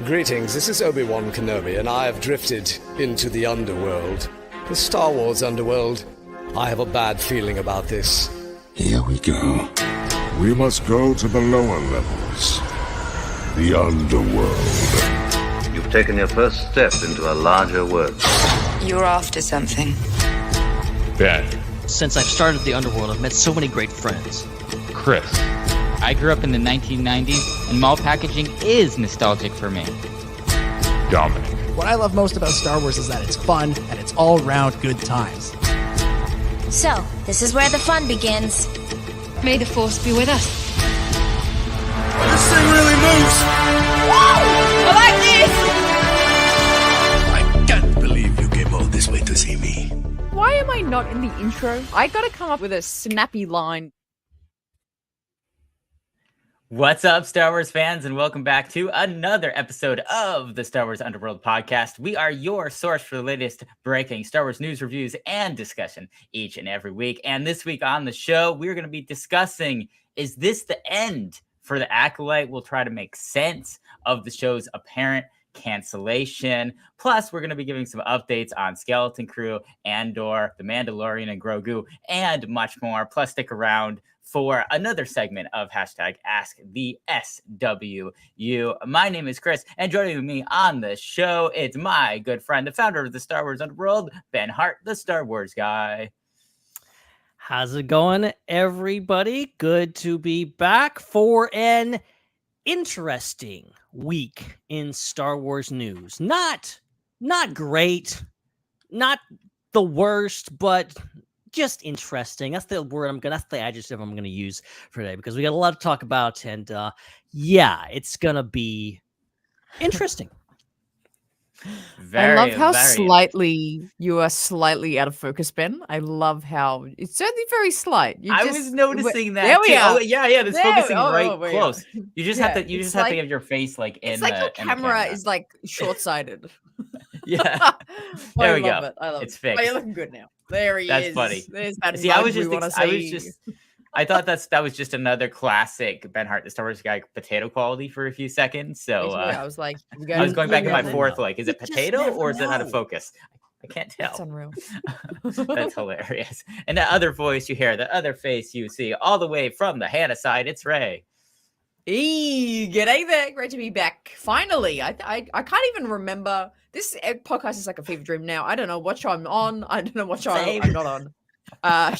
Greetings, this is Obi-Wan Kenobi, and I have drifted into the Underworld. The Star Wars Underworld. I have a bad feeling about this. Here we go. We must go to the lower levels. The Underworld. You've taken your first step into a larger world. You're after something. Ben. Since I've started the Underworld, I've met so many great friends. Chris. I grew up in the 1990s, and mall packaging is nostalgic for me. Dominic. What I love most about Star Wars is that it's fun and it's all-round good times. So, this is where the fun begins. May the Force be with us. This thing really moves! Whoa! I like this! I can't believe you came all this way to see me. Why am I not in the intro? I gotta come up with a snappy line. What's up, Star Wars fans, and welcome back to another episode of the Star Wars Underworld podcast. We are your source for the latest breaking Star Wars news, reviews, and discussion each and every week. And this week on the show, we're going to be discussing, is this the end for the Acolyte? We'll try to make sense of the show's apparent cancellation. Plus, we're going to be giving some updates on Skeleton Crew, Andor, The Mandalorian, and Grogu, and much more. Plus, stick around for another segment of hashtag Ask the SWU. My name is Chris, and joining me on the show, it's my good friend, the founder of the Star Wars Underworld, Ben Hart, the Star Wars guy. How's it going, everybody? Good to be back for an interesting week in Star Wars news. Not great, not the worst, but just interesting. That's the word that's the adjective I'm gonna use for today, because we got a lot to talk about, and yeah, it's gonna be interesting. I love how slightly you are slightly out of focus, Ben. I love how it's certainly very slight. I was noticing that. There we are. Oh, yeah, it's there, focusing close. You just have to. You just have like, to have your face like in. It's like your camera is like short-sighted. Yeah. There we go. I love it. It's fixed. Oh, you're looking good now. There he is. That's funny. There's that. See, I thought that was just another classic Ben Hart, the Star Wars guy, potato quality for a few seconds. So I was like, I was going back in my fourth, like, is it potato or is it out of focus? I can't tell. That's unreal. That's hilarious. And that other voice you hear, the other face you see, all the way from the Hannah side, it's Ray. G'day there. Great to be back. Finally, I can't even remember. This podcast is like a fever dream now. I don't know what show I'm on. I don't know what show I'm not on.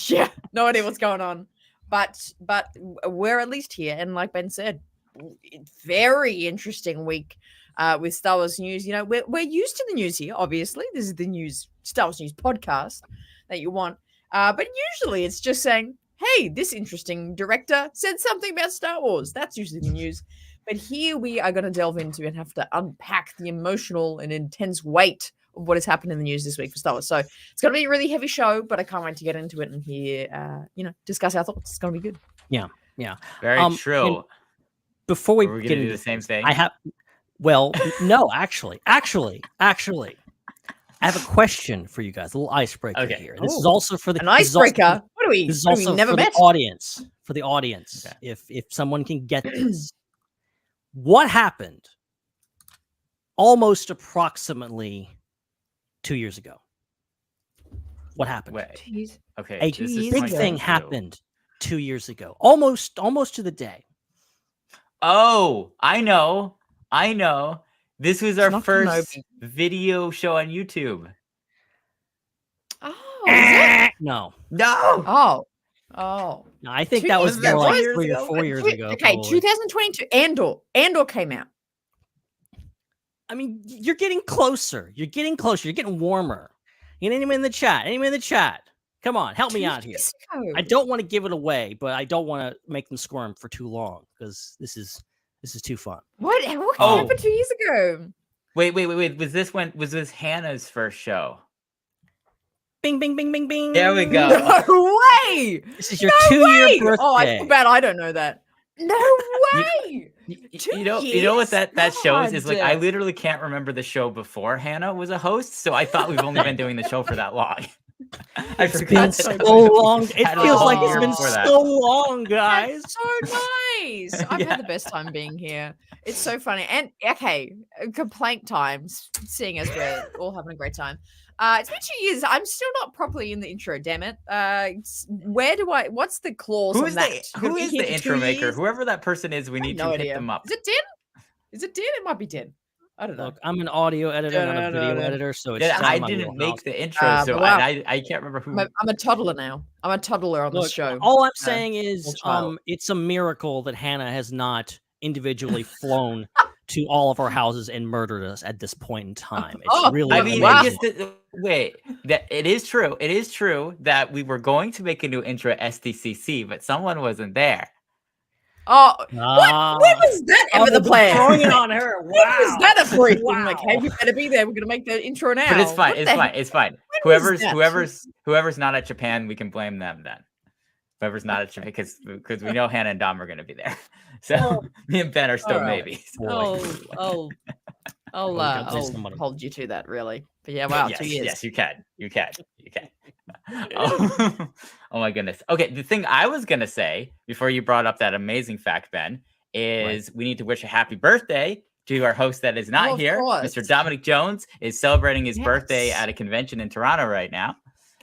Yeah, no idea what's going on. But we're at least here, and like Ben said, very interesting week with Star Wars news. You know, we're used to the news here. Obviously, this is the news Star Wars news podcast that you want. But usually, it's just saying, "Hey, this interesting director said something about Star Wars." That's usually the news. But here we are going to delve into and have to unpack the emotional and intense weight of what has happened in the news this week for Star Wars. So it's going to be a really heavy show, but I can't wait to get into it and hear, discuss our thoughts. It's going to be good. Yeah. Very true. Before we get into do the same thing, no, actually, I have a question for you guys. A little icebreaker here. This is also for the icebreaker. This is also never met? The audience. For the audience, okay. If someone can get this, what happened almost approximately 2 years ago? What happened? Okay, a big thing happened 2 years ago, almost to the day. Oh, I know. This was our first video show on YouTube. Oh, no. Oh. No, I think that was more like 3 or 4 years ago. Okay, probably. 2022. Andor came out. I mean, you're getting closer. You're getting warmer. Anyone in the chat? Come on, help me out here. I don't want to give it away, but I don't want to make them squirm for too long, because this is too fun. What happened 2 years ago? Wait. Was this Hannah's first show? Bing, bing, bing, bing, bing. There we go. No way. This is your 2-year birthday. Oh, I feel bad. I don't know that. No way. You know what that shows is, like, I literally can't remember the show before Hannah was a host, so I thought we've only been doing the show for that long. It's been so long. It feels like it's been so long, guys. That's so nice. I've had the best time being here. It's so funny. And okay, complaint times, seeing as we're all having a great time. It's been 2 years. I'm still not properly in the intro, damn it. What's the clause on that? Who is the intro maker? Whoever that person is, we need to hit them up. Is it Den? Is it Den? It might be Den. I don't know. Look, I'm an audio editor, not a video editor, so it's I didn't make the intro, so I can't remember who. I'm a toddler now. I'm a toddler on this show. All I'm saying is, it's a miracle that Hannah has not individually flown to all of our houses and murdered us at this point in time. It's really. I mean, wait. That it is true. It is true that we were going to make a new intro at SDCC, but someone wasn't there. Oh, when was that ever the plan? Throwing it on her. Wow. When was that a freak? I'm like, hey, you better be there. We're gonna make the intro now. But it's fine. It's fine. Whoever's not at Japan, we can blame them then. Whoever's not at Japan, because we know Hannah and Dom are gonna be there. So me and Ben are still maybes. I'll hold you to that, really. But yeah, wow, 2 years. Yes, you can. Oh my goodness. Okay, the thing I was gonna say before you brought up that amazing fact, Ben, is we need to wish a happy birthday to our host that is not here. Mr. Dominic Jones is celebrating his birthday at a convention in Toronto right now.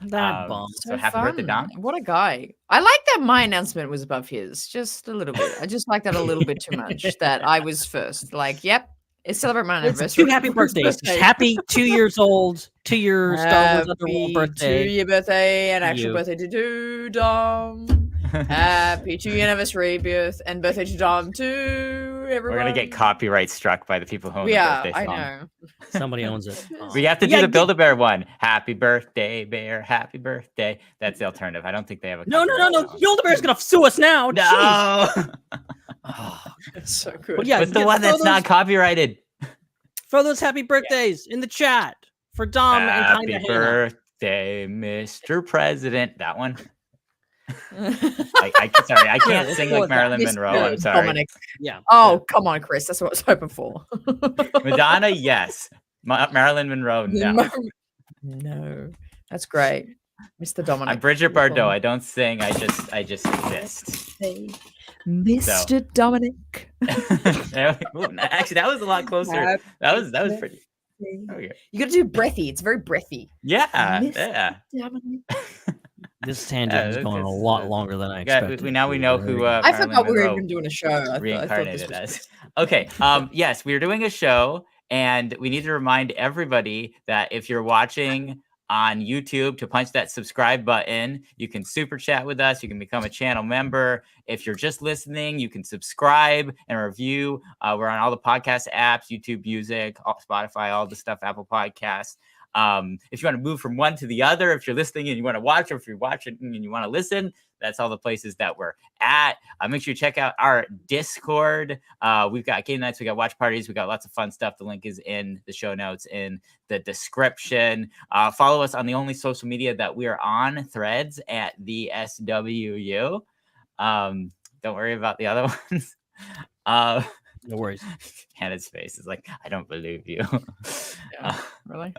That bum. So happy birthday, Dom. What a guy. I like that my announcement was above his, just a little bit. I just like that a little bit too much, that I was first. Like, yep. It's celebrate my anniversary. 2 happy birthdays. Happy 2 years old to your Star Wars Underworld birthday. 2-year birthday and actual birthday to Dom. Happy 2-year anniversary and birthday to Dom too, everyone. We're gonna get copyright struck by the people who own the birthday song. I know. Somebody owns it. We have to do the Build-A-Bear one. Happy birthday, bear. Happy birthday. That's the alternative. I don't think they have a No. Build-A-Bear's gonna sue us now. No. It's so good. Well, yeah, what's the one that's not copyrighted? Throw those happy birthdays in the chat for Dom and Happy birthday, Mr. President. That one. Sorry, I can't sing like Marilyn Monroe. I'm sorry. Dominic. Yeah. Oh, come on, Chris. That's what I was hoping for. Madonna, yes. Marilyn Monroe, no. No. That's great. Mr. Dominic. I'm Bridget Bardot. I don't sing. I just exist. Mr. Dominic. Actually, that was a lot closer. That was pretty. You got to do breathy. It's very breathy. Yeah. Mr. Dominic. This tangent is going a lot longer than I expected. We know who. I forgot we were even doing a show. Reincarnated as. Okay. Yes, we are doing a show, and we need to remind everybody that if you're watching on YouTube, to punch that subscribe button. You can super chat with us. You can become a channel member. If you're just listening, you can subscribe and review. We're on all the podcast apps, YouTube Music, Spotify, all the stuff, Apple Podcasts. If you want to move from one to the other, if you're listening and you want to watch, or if you're watching and you want to listen, that's all the places that we're at. Make sure you check out our Discord. We've got game nights, we got watch parties, we got lots of fun stuff. The link is in the show notes in the description. Follow us on the only social media that we are on, Threads at the SWU. Don't worry about the other ones. No worries. Hannah's face is like, I don't believe you. Really?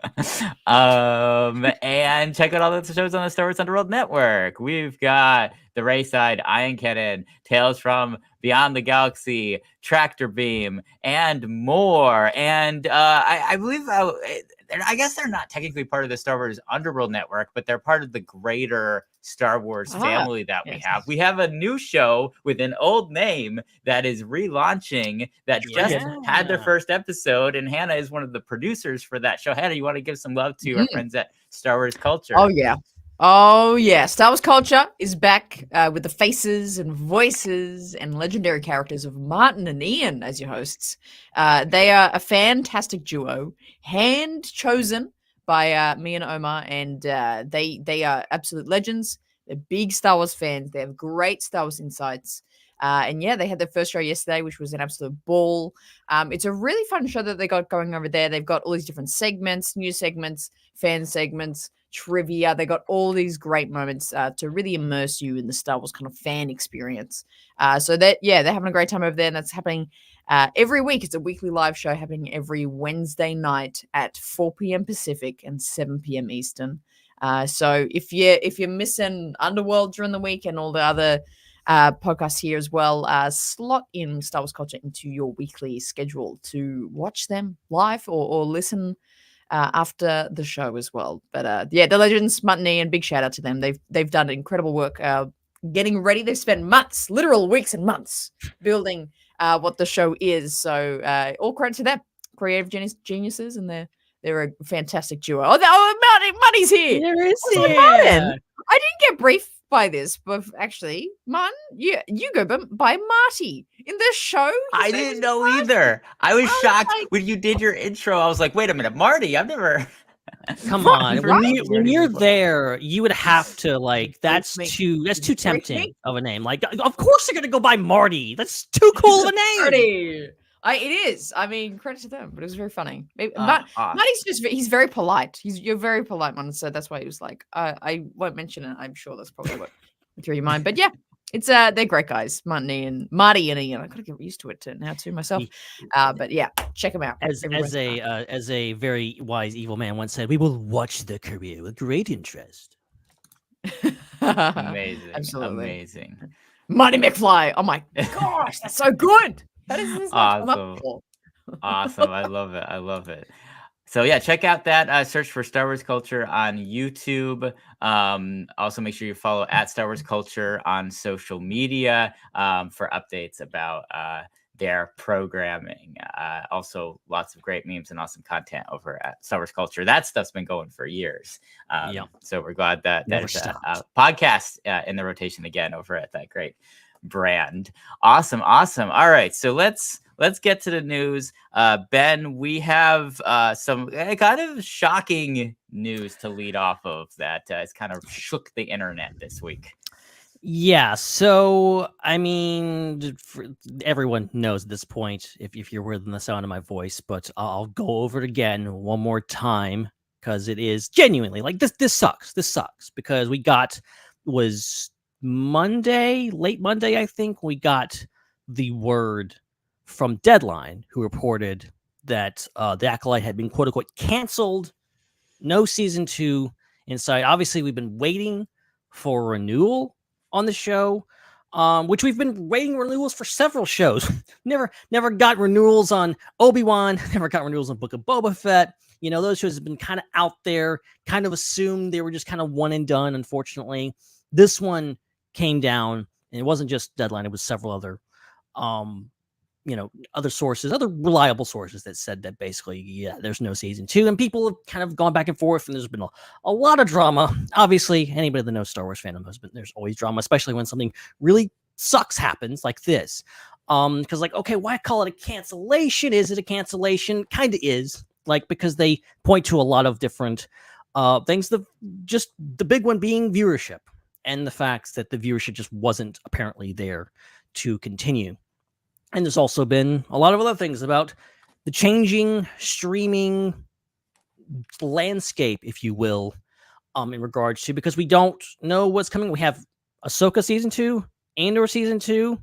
And check out all the shows on the Star Wars Underworld Network. We've got the Raeside, Iron Cannon, Tales from Beyond the Galaxy, Tractor Beam, and more. And I believe, I guess they're not technically part of the Star Wars Underworld Network, but they're part of the greater Star Wars family that we have. We have a new show with an old name that is relaunching that just had their first episode, and Hannah is one of the producers for that show. Hannah, you want to give some love to our friends at Star Wars Culture? Oh yeah, Star Wars Culture is back with the faces and voices and legendary characters of Martin and Ian as your hosts. They are a fantastic duo, hand chosen by me and Omar, and they are absolute legends. They're big Star Wars fans. They have great Star Wars insights. And yeah, they had their first show yesterday, which was an absolute ball. It's a really fun show that they got going over there. They've got all these different segments, news segments, fan segments, trivia. They got all these great moments to really immerse you in the Star Wars kind of fan experience. So that, yeah, they're having a great time over there, and that's happening every week. It's a weekly live show happening every Wednesday night at 4 p.m. Pacific and 7 p.m. Eastern. So if you're missing Underworld during the week and all the other podcasts here as well, slot in Star Wars Culture into your weekly schedule to watch them live or listen after the show as well. But the Legends Mutiny, and big shout out to them. They've done incredible work getting ready. They've spent months, literal weeks and months, building what the show is. So all credit to them, creative geniuses, and they're a fantastic duo. Marty's here. There is here. Martin, I didn't get briefed by this, but actually, Martin, you go by Marty in the show. I didn't know either. I was shocked when you did your intro. I was like, wait a minute, Marty, I've never. Come on, when you're there, you would have to that's too tempting of a name. Like, of course they're gonna go by Marty. That's too cool of a name. Marty. It is. I mean, credit to them, but it was very funny. Marty's he's very polite. You're very polite, man. So that's why he was like, I won't mention it. I'm sure that's probably what through your mind. But yeah, it's they're great guys, Marty and Ian. I gotta get used to it now too myself. But yeah, check them out. As a very wise evil man once said, we will watch the career with great interest. Amazing, absolutely amazing. Marty McFly. Oh my gosh, that's so good. That is awesome. Awesome. I love it. So yeah, check out that search for Star Wars Culture on YouTube. Also make sure you follow at Star Wars Culture on social media for updates about their programming. Also lots of great memes and awesome content over at Star Wars Culture. That stuff's been going for years. So we're glad that there's a podcast in the rotation again over at that great brand. Awesome. All right, so let's get to the news. Ben, we have some kind of shocking news to lead off of that has kind of shook the internet this week. Yeah, so I mean, everyone knows at this point if you're within the sound of my voice, but I'll go over it again one more time because it is genuinely like this sucks. This sucks because was Monday, late Monday, I think, we got the word from Deadline, who reported that The Acolyte had been quote unquote canceled. No season 2 in sight. Obviously, we've been waiting for renewal on the show, which we've been waiting renewals for several shows. never got renewals on Obi-Wan, never got renewals on Book of Boba Fett. You know, those shows have been kind of out there, kind of assumed they were just kind of one and done, unfortunately. This one came down, and it wasn't just Deadline, it was several other other sources, other reliable sources that said that basically, yeah, there's no season 2, and people have kind of gone back and forth, and there's been a lot of drama. Obviously, anybody that knows Star Wars fandom knows, but there's always drama, especially when something really sucks happens like this. Because okay, why call it a cancellation? Is it a cancellation? Kind of is, because they point to a lot of different things. Just the big one being viewership, and the fact that the viewership just wasn't apparently there to continue. And there's also been a lot of other things about the changing streaming landscape, if you will, in regards to, because we don't know what's coming. We have Ahsoka season 2, Andor season 2.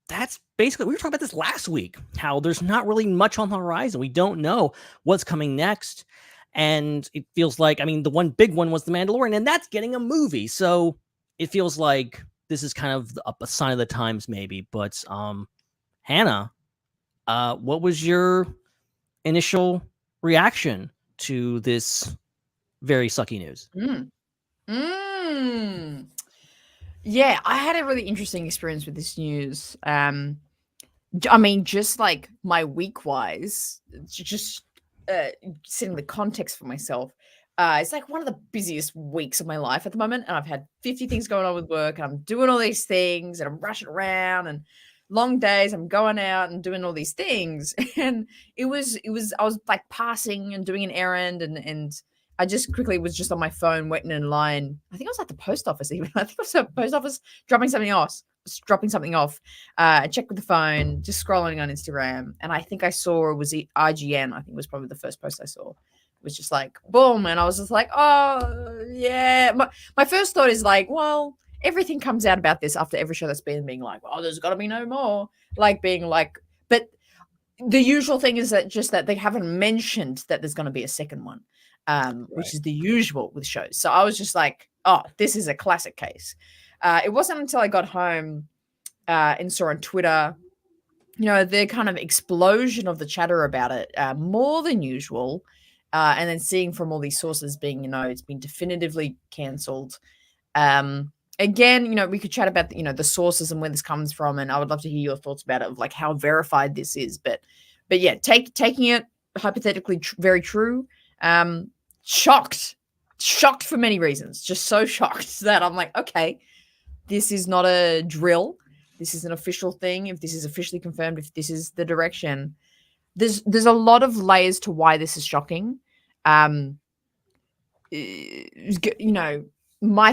That's basically, we were talking about this last week, how there's not really much on the horizon. We don't know what's coming next. And it feels like, the one big one was The Mandalorian, and that's getting a movie. So it feels like this is kind of a sign of the times, maybe. But Hannah, what was your initial reaction to this very sucky news? Yeah, I had a really interesting experience with this news. Just like my week-wise, just setting the context for myself, it's like one of the busiest weeks of my life at the moment, and I've had 50 things going on with work, and I'm doing all these things, and I'm rushing around, and long days, I'm going out and doing all these things. And I was like passing and doing an errand, and I just quickly was just on my phone waiting in line. I think I was at the post office even. I think I was at the post office dropping something off. I checked with the phone, just scrolling on Instagram, and I think I saw it was IGN. I think it was probably the first post I saw. It was just like, boom. And I was just like, oh, yeah. My first thought is like, well, everything comes out about this after every show that's been being like, oh, there's got to be no more. Like being like, but the usual thing is that just that they haven't mentioned that there's going to be a second one. which is the usual with shows. So I was just like, oh, this is a classic case. It wasn't until I got home and saw on Twitter, the kind of explosion of the chatter about it, more than usual. And then seeing from all these sources being, it's been definitively cancelled. Again, we could chat about, the sources and where this comes from. And I would love to hear your thoughts about it, of like how verified this is. But yeah, taking it hypothetically very true. Shocked for many reasons. Just so shocked that I'm like, okay, this is not a drill. This is an official thing. If this is officially confirmed, if this is the direction, there's a lot of layers to why this is shocking. My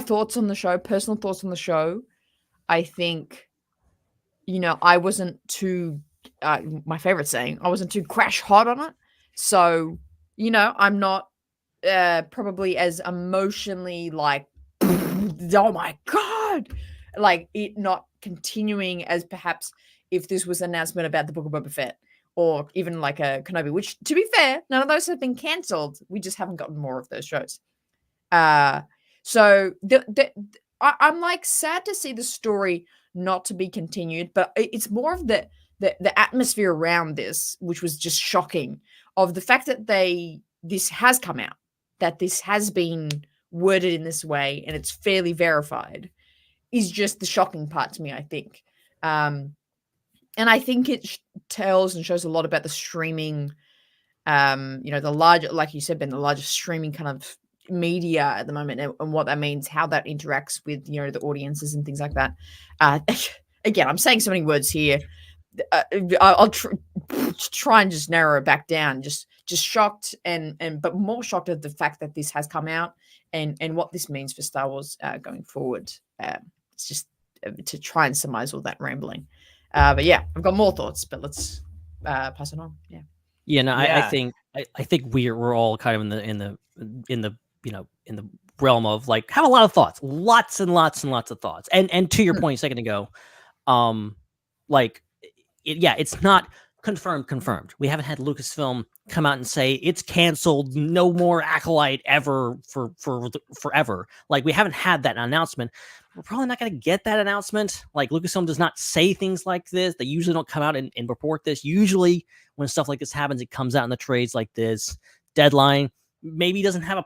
thoughts on the show, personal thoughts on the show. I think, I wasn't too, my favorite saying, I wasn't too crash hot on it. So, I'm not probably as emotionally like, oh my God, like it not continuing as perhaps if this was an announcement about the Book of Boba Fett or even like a Kenobi, which to be fair, none of those have been cancelled. We just haven't gotten more of those shows. So I'm like sad to see the story not to be continued, but it's more of the atmosphere around this, which was just shocking, of the fact that this has come out, that this has been worded in this way and it's fairly verified, is just the shocking part to me, I think. And I think it tells and shows a lot about the streaming, the larger, like you said, Ben, the largest streaming kind of media at the moment, and what that means, how that interacts with, the audiences and things like that. Again, I'm saying so many words here. I'll try and just narrow it back down. Just shocked but more shocked at the fact that this has come out and what this means for Star Wars going forward. It's just to try and surmise all that rambling. But yeah, I've got more thoughts, but let's pass it on. Yeah. Yeah. No, I think we're all kind of in the realm of like have a lot of thoughts, lots and lots and lots of thoughts. And to your point a second ago, it's not confirmed. We haven't had Lucasfilm come out and say it's canceled, no more Acolyte ever for forever. Like, we haven't had that announcement. We're probably not going to get that announcement. Like, Lucasfilm does not say things like this. They usually don't come out and report this. Usually when stuff like this happens, it comes out in the trades like this. Deadline maybe doesn't have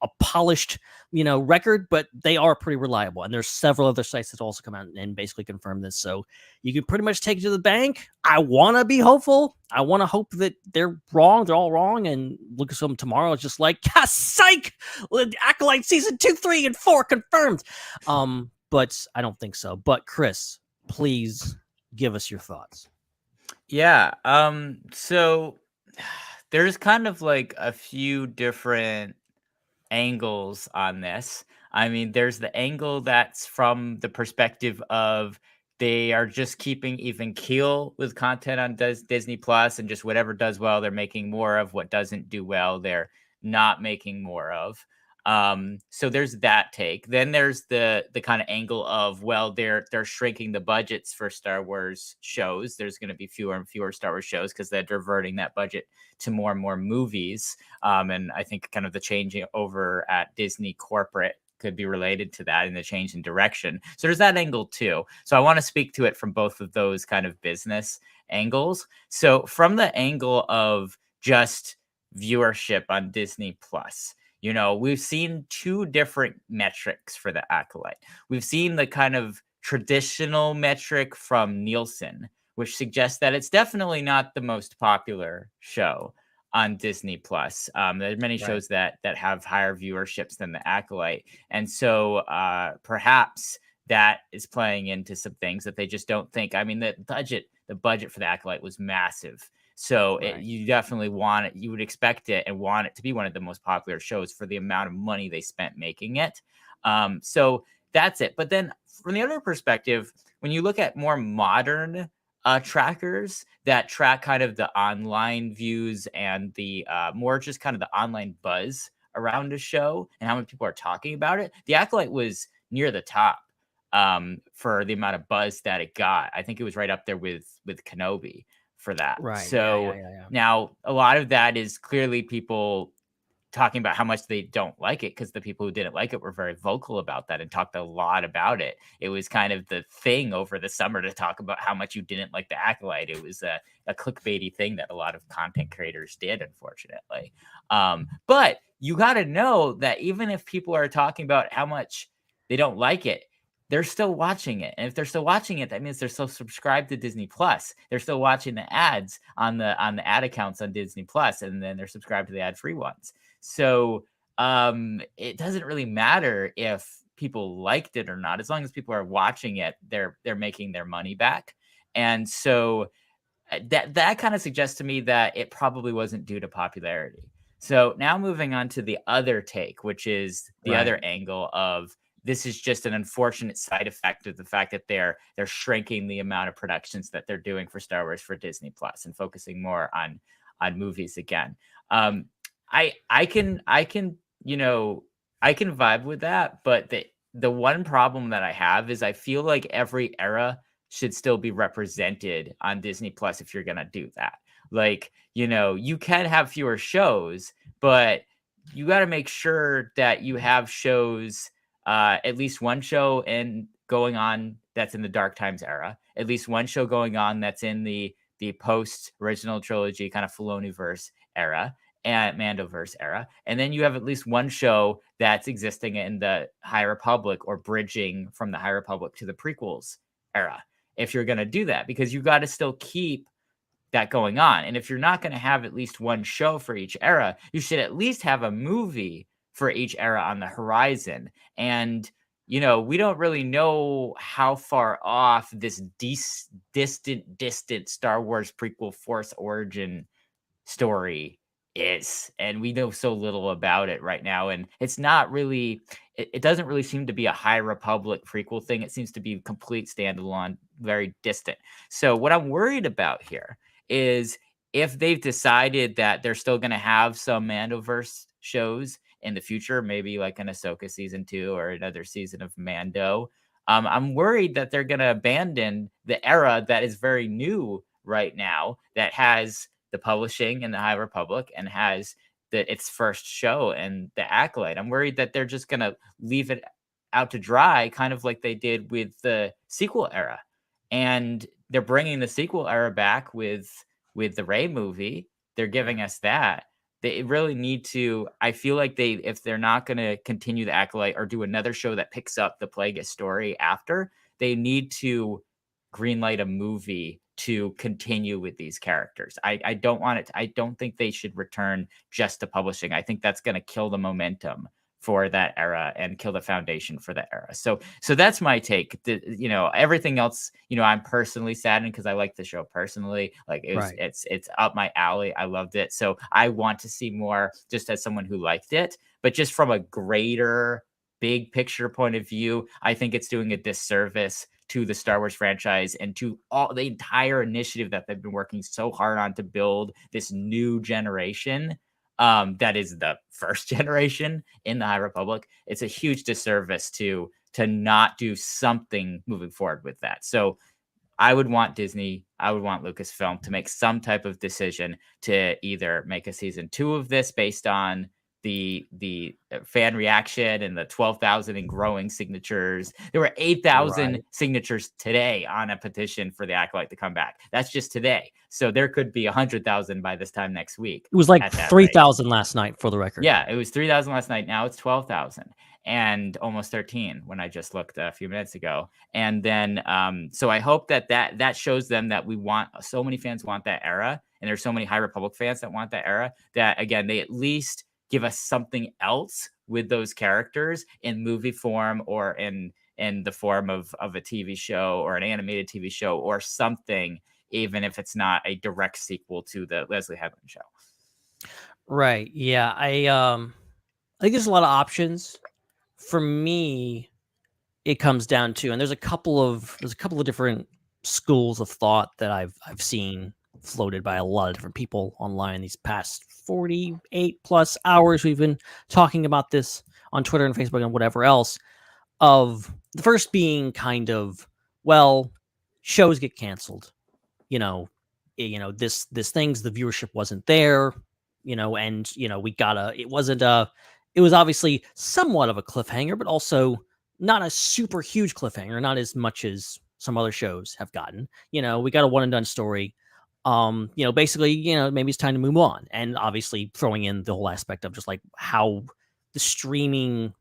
a polished, record, but they are pretty reliable. And there's several other sites that also come out and basically confirm this. So you can pretty much take it to the bank. I want to be hopeful. I want to hope that they're wrong. They're all wrong. And Lucasfilm tomorrow is just like, psych! Acolyte season 2, 3, and 4 confirmed. But I don't think so. But Chris, please give us your thoughts. Yeah. So there's kind of like a few different angles on this. I mean, there's the angle that's from the perspective of they are just keeping even keel with content on Disney Plus, and just whatever does well, they're making more of. What doesn't do well, they're not making more of. So there's that take. Then there's the kind of angle of, well, they're shrinking the budgets for Star Wars shows. There's going to be fewer and fewer Star Wars shows because they're diverting that budget to more and more movies. And I think kind of the change over at Disney corporate could be related to that, and the change in direction. So there's that angle too. So I want to speak to it from both of those kind of business angles. So from the angle of just viewership on Disney Plus, we've seen two different metrics for the Acolyte. We've seen the kind of traditional metric from Nielsen, which suggests that it's definitely not the most popular show on Disney Plus. There are many shows that have higher viewerships than the Acolyte. And so perhaps that is playing into some things that they just don't think. I mean, the budget for the Acolyte was massive. So you definitely want it. You would expect it and want it to be one of the most popular shows for the amount of money they spent making it. So that's it. But then from the other perspective, when you look at more modern trackers that track kind of the online views and the more just kind of the online buzz around a show and how many people are talking about it, the Acolyte was near the top for the amount of buzz that it got. I think it was right up there with Kenobi for that. Right. So now a lot of that is clearly people talking about how much they don't like it, because the people who didn't like it were very vocal about that and talked a lot about it. It was kind of the thing over the summer to talk about how much you didn't like the Acolyte. It was a clickbaity thing that a lot of content creators did, unfortunately. But you got to know that even if people are talking about how much they don't like it, they're still watching it. And if they're still watching it, that means they're still subscribed to Disney Plus. They're still watching the ads on the ad accounts on Disney Plus, and then they're subscribed to the ad-free ones. So it doesn't really matter if people liked it or not. As long as people are watching it, they're making their money back. And so that kind of suggests to me that it probably wasn't due to popularity. So now moving on to the other take, which is the other angle of, this is just an unfortunate side effect of the fact that they're shrinking the amount of productions that they're doing for Star Wars for Disney Plus and focusing more on movies again. I can vibe with that, but the one problem that I have is I feel like every era should still be represented on Disney Plus if you're gonna do that. Like, you can have fewer shows, but you got to make sure that you have shows, at least one show going on that's in the Dark Times era, at least one show going on that's in the post original trilogy kind of Filoniverse era and Mandoverse era, and then you have at least one show that's existing in the High Republic or bridging from the High Republic to the prequels era. If you're going to do that, because you got to still keep that going on. And if you're not going to have at least one show for each era, you should at least have a movie for each era on the horizon. And, we don't really know how far off this distant Star Wars prequel Force Origin story is. And we know so little about it right now. And it's not really, it doesn't really seem to be a High Republic prequel thing. It seems to be complete standalone, very distant. So what I'm worried about here is if they've decided that they're still going to have some Mandoverse shows in the future, maybe like an Ahsoka season 2 or another season of Mando, I'm worried that they're going to abandon the era that is very new right now, that has the publishing in the High Republic and has its first show and the Acolyte. I'm worried that they're just going to leave it out to dry, kind of like they did with the sequel era. And they're bringing the sequel era back with the Rey movie. They're giving us that. They really need to, I feel like if they're not going to continue the Acolyte or do another show that picks up the Plagueis story after, they need to greenlight a movie to continue with these characters. I don't think they should return just to publishing. I think that's going to kill the momentum for that era and kill the foundation for that era. So that's my take. Everything else, I'm personally saddened because I like the show personally. Like it's up my alley. I loved it. So I want to see more, just as someone who liked it, but just from a greater big picture point of view, I think it's doing a disservice to the Star Wars franchise and to all the entire initiative that they've been working so hard on to build this new generation. That is the first generation in the High Republic. It's a huge disservice to not do something moving forward with that. So I would want Disney, I would want Lucasfilm to make some type of decision to either make a season 2 of this based on the fan reaction and the 12,000 and growing signatures. There were 8,000 signatures today on a petition for the Acolyte to come back. That's just today. So there could be 100,000 by this time next week. It was like 3,000 last night, for the record. Yeah, it was 3,000 last night. Now it's 12,000 and almost 13 when I just looked a few minutes ago. And then, so I hope that shows them that so many fans want that era, and there's so many High Republic fans that want that era, that again, they at least give us something else with those characters in movie form or in the form of a TV show or an animated TV show or something, even if it's not a direct sequel to the Leslie Headland show. Right. Yeah. I think there's a lot of options. For me, it comes down to, and there's a couple of different schools of thought that I've seen floated by a lot of different people online these past 48 plus hours. We've been talking about this on Twitter and Facebook and whatever else. Of the first being kind of, well, shows get canceled. This thing's, the viewership wasn't there. and it was obviously somewhat of a cliffhanger, but also not a super huge cliffhanger, not as much as some other shows have gotten. We got a one and done story. Basically, maybe it's time to move on. And obviously throwing in the whole aspect of just like how the streaming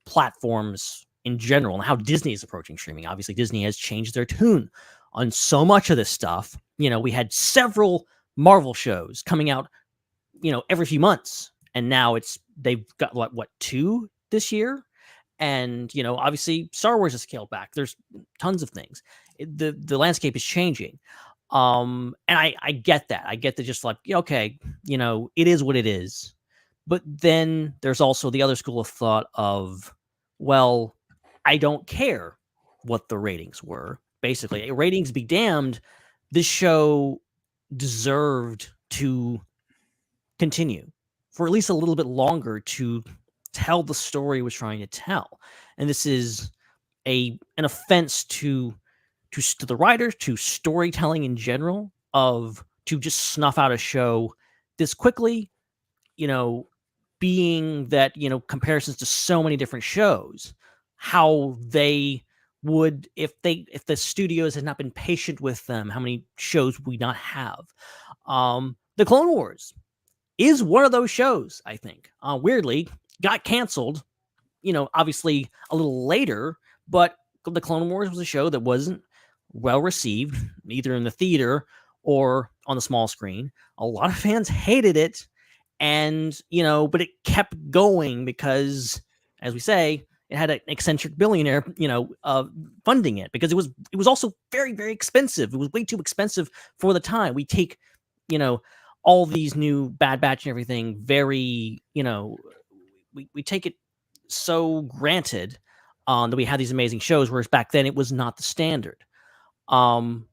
platforms in general and how Disney is approaching streaming. Obviously, Disney has changed their tune on so much of this stuff. We had several Marvel shows coming out, every few months. And now they've got what, 2 this year? And, obviously Star Wars has scaled back. There's tons of things. The landscape is changing. And I get that. I get that, just like, okay, it is what it is. But then there's also the other school of thought of, well, I don't care what the ratings were. Basically, ratings be damned. This show deserved to continue for at least a little bit longer to tell the story it was trying to tell. And this is an offense to the writers, to storytelling in general, to just snuff out a show this quickly, being that, comparisons to so many different shows, how they would, if the studios had not been patient with them, how many shows we not have. The Clone Wars is one of those shows, I think. Weirdly, got canceled, obviously a little later, but the Clone Wars was a show that wasn't well received, either in the theater or on the small screen. A lot of fans hated it, and but it kept going because, as we say, it had an eccentric billionaire, funding it, because it was also very, very expensive. It was way too expensive for the time. We take, all these new Bad Batch and everything very, we take it so granted that we had these amazing shows, whereas back then it was not the standard. And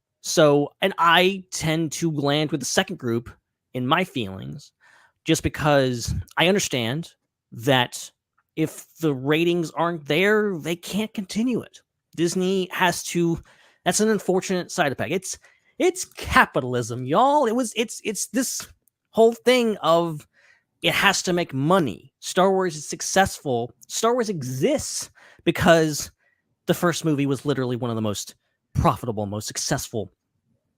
I tend to land with the second group in my feelings, just because I understand that if the ratings aren't there, they can't continue it. Disney has to. That's an unfortunate side effect. It's capitalism, y'all. It's this whole thing of it has to make money. Star Wars is successful. Star Wars exists because the first movie was literally one of the most profitable, most successful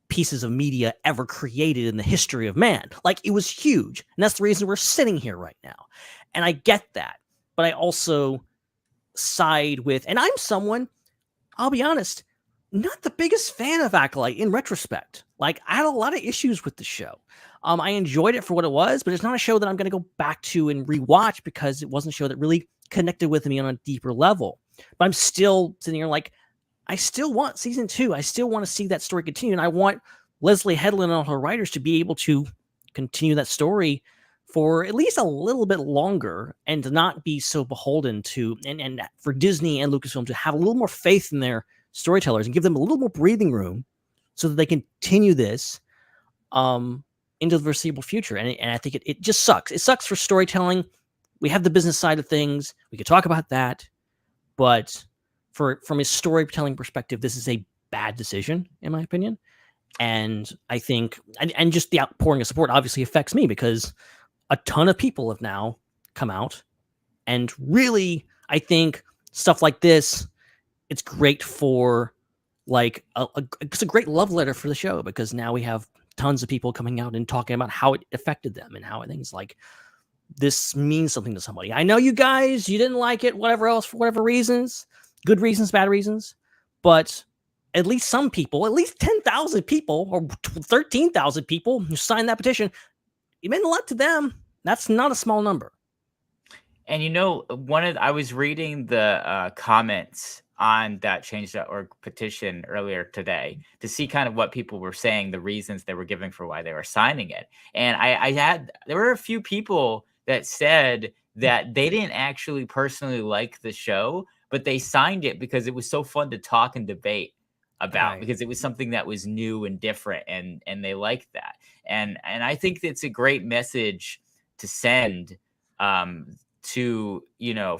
pieces of media ever created in the history of man. Like, it was huge. And that's the reason we're sitting here right now. And I get that. But I also side with, and I'm someone, I'll be honest, not the biggest fan of Acolyte in retrospect. Like, I had a lot of issues with the show. I enjoyed it for what it was, but it's not a show that I'm going to go back to and rewatch because it wasn't a show that really connected with me on a deeper level. But I'm still sitting here like, I still want season 2. I still want to see that story continue. And I want Leslie Headland and all her writers to be able to continue that story for at least a little bit longer and to not be so beholden to, and for Disney and Lucasfilm to have a little more faith in their storytellers and give them a little more breathing room so that they continue this into the foreseeable future. And I think it just sucks. It sucks for storytelling. We have the business side of things. We could talk about that. But from a storytelling perspective, this is a bad decision, in my opinion. And I think, and just the outpouring of support obviously affects me because a ton of people have now come out. And really, I think stuff like this, it's great for like, it's a great love letter for the show, because now we have tons of people coming out and talking about how it affected them and how things like this means something to somebody. I know you guys, you didn't like it, whatever else, for whatever reasons, good reasons, bad reasons, but at least some people, at least 10,000 people or 13,000 people who signed that petition, it meant a lot to them. That's not a small number. And I was reading the comments on that Change.org petition earlier today to see kind of what people were saying, the reasons they were giving for why they were signing it. And there were a few people that said that they didn't actually personally like the show, but they signed it because it was so fun to talk and debate about, right, because it was something that was new and different, and they liked that. And I think it's a great message to send to,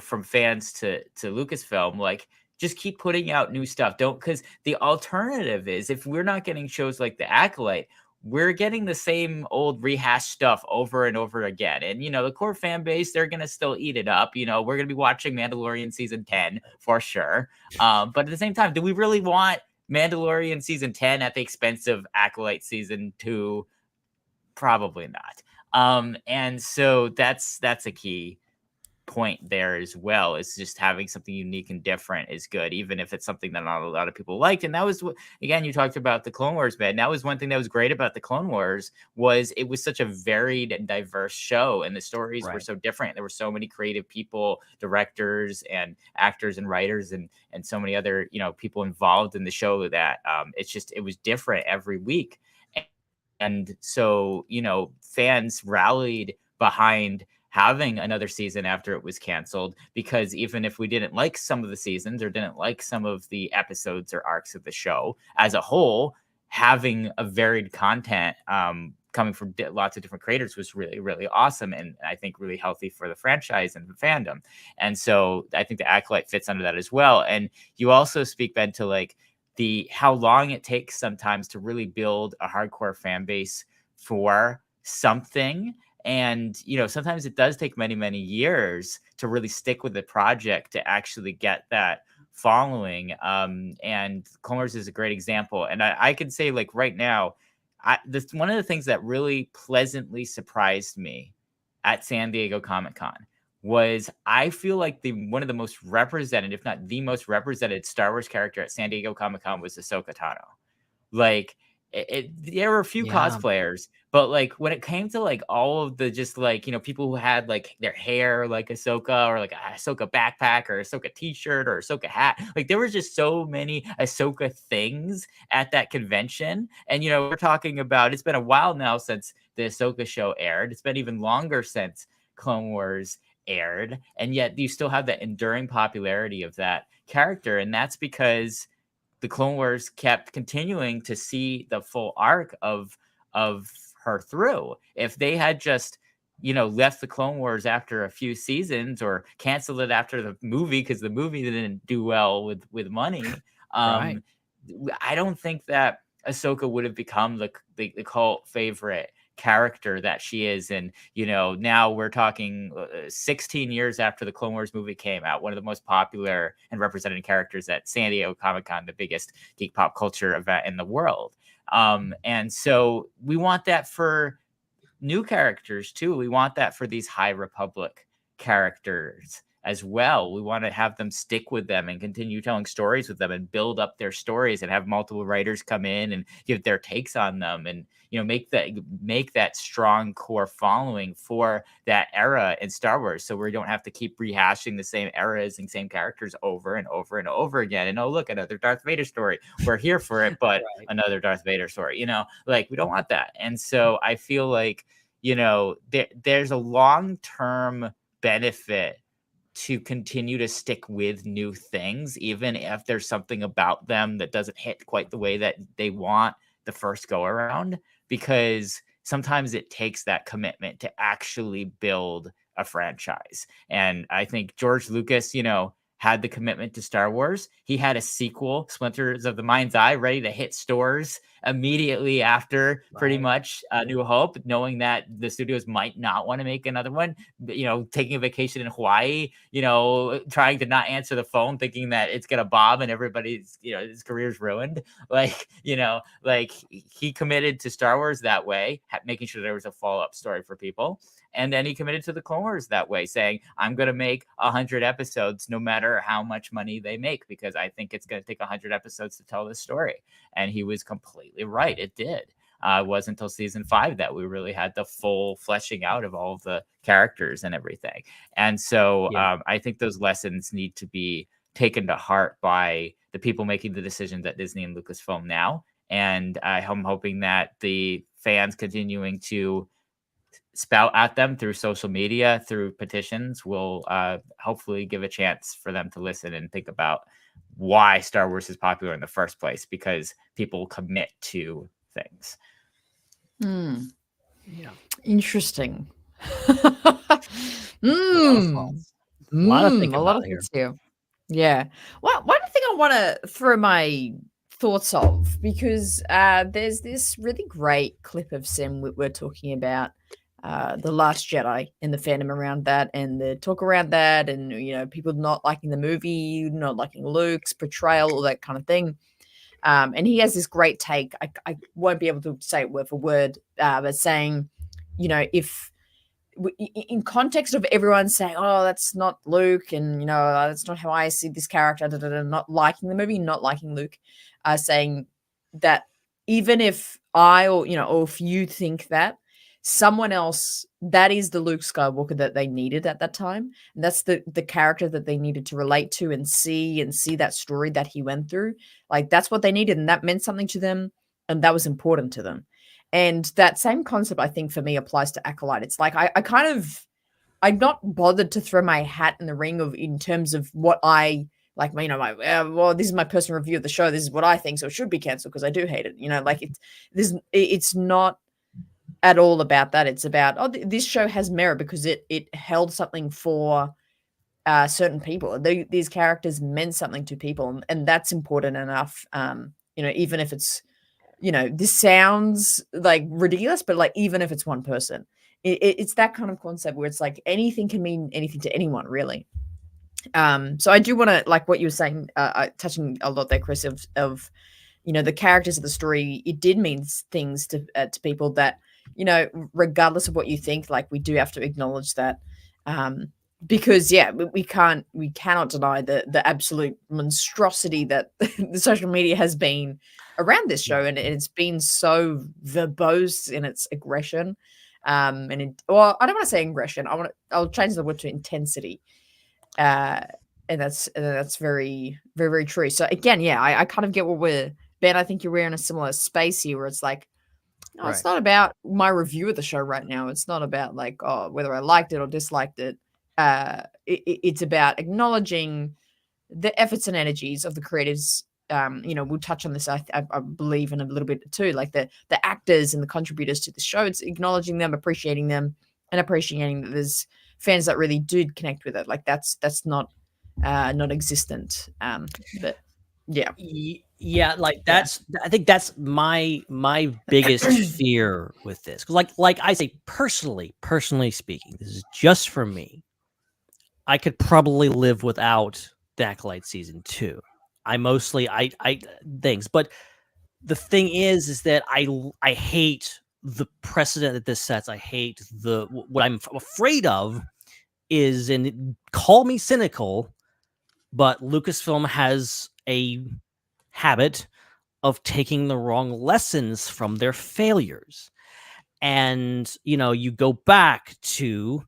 from fans to Lucasfilm, like, just keep putting out new stuff. Because the alternative is, if we're not getting shows like The Acolyte, we're getting the same old rehashed stuff over and over again. And, the core fan base, they're going to still eat it up. We're going to be watching Mandalorian season 10 for sure. But at the same time, do we really want Mandalorian season 10 at the expense of Acolyte season 2? Probably not. And so that's a key point there as well. Is just having something unique and different is good, even if it's something that not a lot of people liked. And that was, again, you talked about the Clone Wars, man. That was one thing that was great about the Clone Wars, was it was such a varied and diverse show, and the stories were so different. There were so many creative people, directors and actors and writers and so many other people involved in the show that it was different every week. And so fans rallied behind having another season after it was canceled, because even if we didn't like some of the seasons or didn't like some of the episodes or arcs of the show as a whole, having a varied content coming from lots of different creators was really, really awesome. And I think really healthy for the franchise and the fandom. And so I think the Acolyte fits under that as well. And you also speak, Ben, to like how long it takes sometimes to really build a hardcore fan base for something. And, sometimes it does take many, many years to really stick with the project to actually get that following. And Clone Wars is a great example. And I can say, like, right now, one of the things that really pleasantly surprised me at San Diego Comic-Con was I feel like one of the most represented, if not the most represented Star Wars character at San Diego Comic-Con was Ahsoka Tano. Like, there were a few cosplayers, but like when it came to like all of the just like people who had like their hair like Ahsoka, or like a Ahsoka backpack or Ahsoka t-shirt or Ahsoka hat, like there was just so many Ahsoka things at that convention. And we're talking about, it's been a while now since the Ahsoka show aired. It's been even longer since Clone Wars aired, and yet you still have that enduring popularity of that character. And that's because the Clone Wars kept continuing to see the full arc of her through. If they had just, left the Clone Wars after a few seasons or canceled it after the movie because the movie didn't do well with money, I don't think that Ahsoka would have become the cult favorite character that she is. And now we're talking 16 years after the Clone Wars movie came out, one of the most popular and represented characters at San Diego Comic-Con, the biggest geek pop culture event in the world. And so we want that for new characters too. We want that for these High Republic characters as well. We want to have them stick with them and continue telling stories with them and build up their stories and have multiple writers come in and give their takes on them, and make that strong core following for that era in Star Wars, so we don't have to keep rehashing the same eras and same characters over and over and over again. And look, another Darth Vader story. We're here for it, but another Darth Vader story. Like we don't want that. And so I feel like there's a long-term benefit to continue to stick with new things, even if there's something about them that doesn't hit quite the way that they want the first go around, because sometimes it takes that commitment to actually build a franchise. And I think George Lucas, had the commitment to Star Wars. He had a sequel, Splinters of the Mind's Eye, ready to hit stores immediately after pretty much New Hope, knowing that the studios might not want to make another one, taking a vacation in Hawaii, trying to not answer the phone, thinking that it's going to bomb and everybody's, his career's ruined. Like, he committed to Star Wars that way, making sure there was a follow-up story for people. And then he committed to the Clone Wars that way, saying, I'm going to make 100 episodes no matter how much money they make, because I think it's going to take 100 episodes to tell this story. And he was completely right. It did. It wasn't until season 5 that we really had the full fleshing out of all of the characters and everything. And so I think those lessons need to be taken to heart by the people making the decisions at Disney and Lucasfilm now. And I'm hoping that the fans continuing to spout at them through social media, through petitions, will hopefully give a chance for them to listen and think about why Star Wars is popular in the first place, because people commit to things. Yeah. Interesting. A lot of things here. Yeah. One thing I want to throw my thoughts of, because there's this really great clip of Sam Witwer talking about The Last Jedi and the fandom around that and the talk around that, and people not liking the movie, not liking Luke's portrayal, all that kind of thing. And he has this great take. I won't be able to say it word for word, but saying, if in context of everyone saying, "Oh, that's not Luke," and that's not how I see this character, not liking the movie, not liking Luke, saying that even if or if you think that, someone else, that is the Luke Skywalker that they needed at that time, and that's the character that they needed to relate to and see that story that he went through. Like, that's what they needed, and that meant something to them, and that was important to them. And that same concept, I think, for me applies to Acolyte. It's like I'm not bothered to throw my hat in the ring in terms of what I like. Well, this is my personal review of the show. This is what I think, so it should be canceled because I do hate it. It's not at all about that. It's about, this show has merit because it held something for certain people. These characters meant something to people, and that's important enough. Even if it's, this sounds like ridiculous, but like, even if it's one person, it's that kind of concept where it's like anything can mean anything to anyone, really. So I do want to, like what you were saying, touching a lot there, Chris, of the characters of the story. It did mean things to people that, regardless of what you think, like, we do have to acknowledge that, because we cannot deny the absolute monstrosity that the social media has been around this show, and it's been so verbose in its aggression. I don't want to say aggression. I'll change the word to intensity. And that's very, very, very true. So again, I kind of get what Ben, I think you're in a similar space here where it's like, no, right. It's not about my review of the show right now. It's not about like, whether I liked it or disliked it. It's about acknowledging the efforts and energies of the creators. We'll touch on this, I believe, in a little bit too, like the actors and the contributors to the show. It's acknowledging them, appreciating them, and appreciating that there's fans that really do connect with it. Like, that's not non-existent. But yeah, like that's, I think that's my biggest fear with this. 'Cause like I say, personally speaking, this is just for me. I could probably live without the Acolyte season 2. I things, but the thing is that I hate the precedent that this sets. I hate what I'm afraid of is, and call me cynical, but Lucasfilm has a habit of taking the wrong lessons from their failures. And, you go back to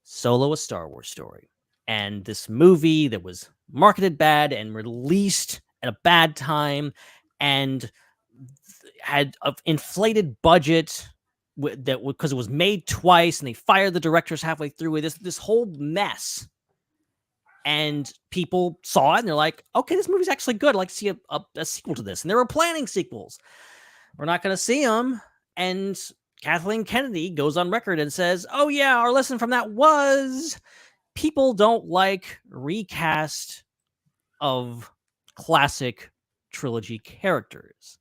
Solo: A Star Wars Story, and this movie that was marketed bad and released at a bad time and had an inflated budget because it was made twice and they fired the directors halfway through it. This whole mess. And people saw it and they're like, okay, this movie's actually good. I'd like to see a sequel to this. And they were planning sequels. We're not going to see them. And Kathleen Kennedy goes on record and says, oh yeah, our lesson from that was people don't like recast of classic trilogy characters.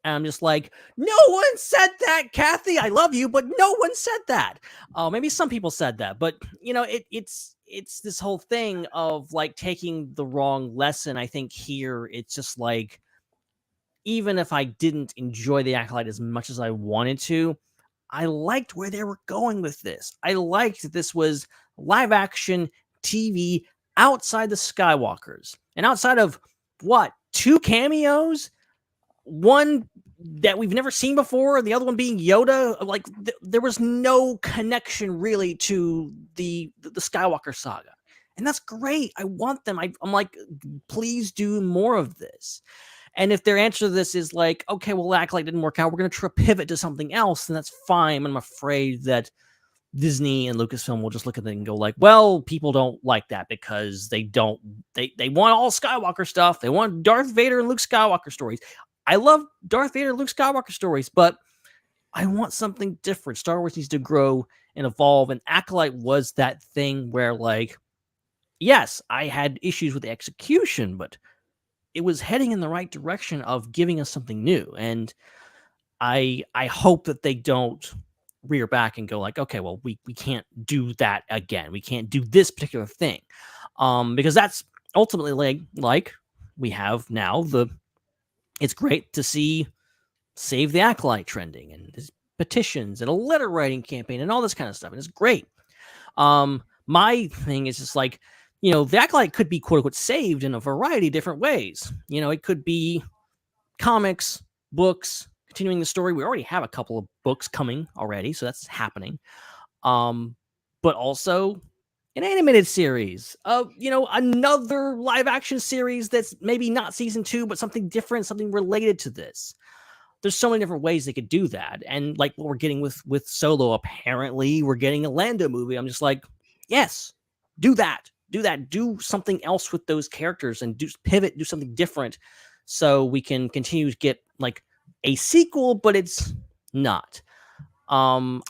And I'm just like, no one said that, Kathy. I love you, but no one said that. Maybe some people said that, but it's this whole thing of like taking the wrong lesson. I think here it's just like, even if I didn't enjoy The Acolyte as much as I wanted to, I liked where they were going with this. I liked that this was live action TV outside the Skywalkers and outside of 2 cameos, one that we've never seen before, the other one being Yoda. Like there was no connection really to the Skywalker saga, and that's great. I want them. I'm like, please do more of this. And if their answer to this is like, okay, well, Acolyte didn't work out, we're going to pivot to something else, then that's fine. I'm afraid that Disney and Lucasfilm will just look at it and go like, well, people don't like that because they want all Skywalker stuff. They want Darth Vader and Luke Skywalker stories. I love Darth Vader and Luke Skywalker stories, but I want something different. Star Wars needs to grow and evolve, and Acolyte was that thing where, like, yes, I had issues with the execution, but it was heading in the right direction of giving us something new. And I hope that they don't rear back and go like, okay, well, we can't do that again. We can't do this particular thing. Because that's ultimately like we have now it's great to see Save the Acolyte trending and his petitions and a letter writing campaign and all this kind of stuff. And it's great. My thing is just like, the Acolyte could be quote unquote saved in a variety of different ways. It could be comics, books, continuing the story. We already have a couple of books coming already, so that's happening. But also an animated series, another live action series that's maybe not season 2, but something different, something related to this. There's so many different ways they could do that. And like what we're getting with Solo, apparently we're getting a Lando movie. I'm just like, yes, do that. Do something else with those characters and pivot, do something different so we can continue to get like a sequel, but it's not. I'm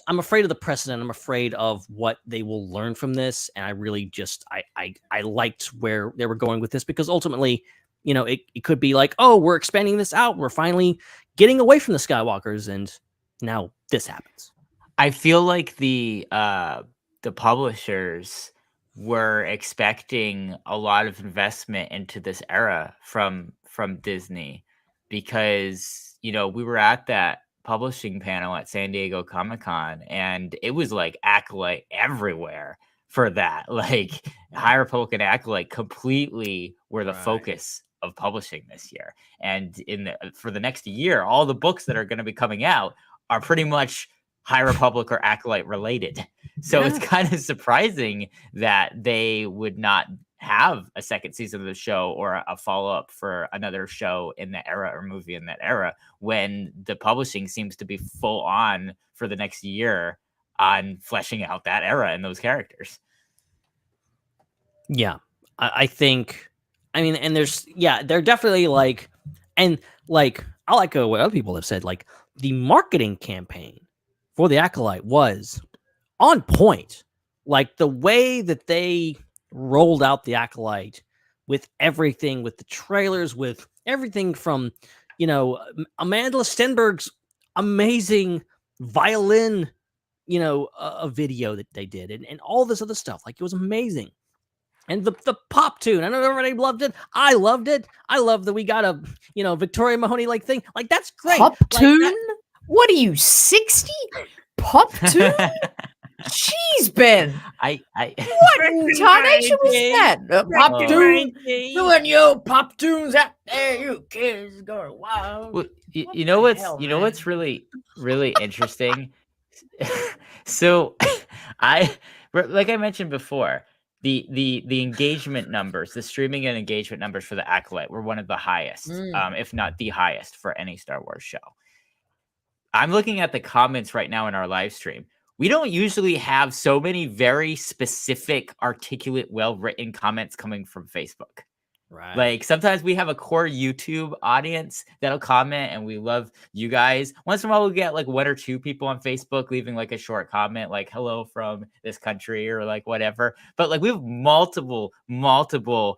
afraid of the precedent. I'm afraid of what they will learn from this. And I really I liked where they were going with this, because ultimately, it could be like, oh, we're expanding this out. We're finally getting away from the Skywalkers. And now this happens. I feel like the publishers were expecting a lot of investment into this era from Disney, because, we were at that publishing panel at San Diego Comic-Con, and it was like Acolyte everywhere for that. Like High Republic and Acolyte completely were the focus of publishing this year. And for the next year, all the books that are going to be coming out are pretty much High Republic or Acolyte related. So it's kind of surprising that they would not have a second season of the show or a follow-up for another show in that era or movie in that era, when the publishing seems to be full on for the next year on fleshing out that era and those characters. Yeah, I think, and they're definitely like, and like, I like what other people have said, like the marketing campaign for the Acolyte was on point. Like the way that they rolled out the Acolyte with everything, with the trailers, with everything from, Amanda Stenberg's amazing violin, a video that they did, and all this other stuff. Like it was amazing. And the pop tune, I know everybody loved it. I loved it. I love that we got a, Victoria Mahoney like thing. Like that's great. Pop like, tune? What are you, 60? Pop tune? Jeez, Ben. I what intonation was that? Pop tune. Doing your pop tunes out there, you kids going wild. Well, you know what's really, really interesting? So like I mentioned before, the engagement numbers, the streaming and engagement numbers for the Acolyte were one of the highest, if not the highest, for any Star Wars show. I'm looking at the comments right now in our live stream. We don't usually have so many very specific, articulate, well-written comments coming from Facebook. Right. Like sometimes we have a core YouTube audience that'll comment, and we love you guys. Once in a while, we'll get like 1 or 2 people on Facebook leaving like a short comment, like "Hello from this country" or like whatever. But like we have multiple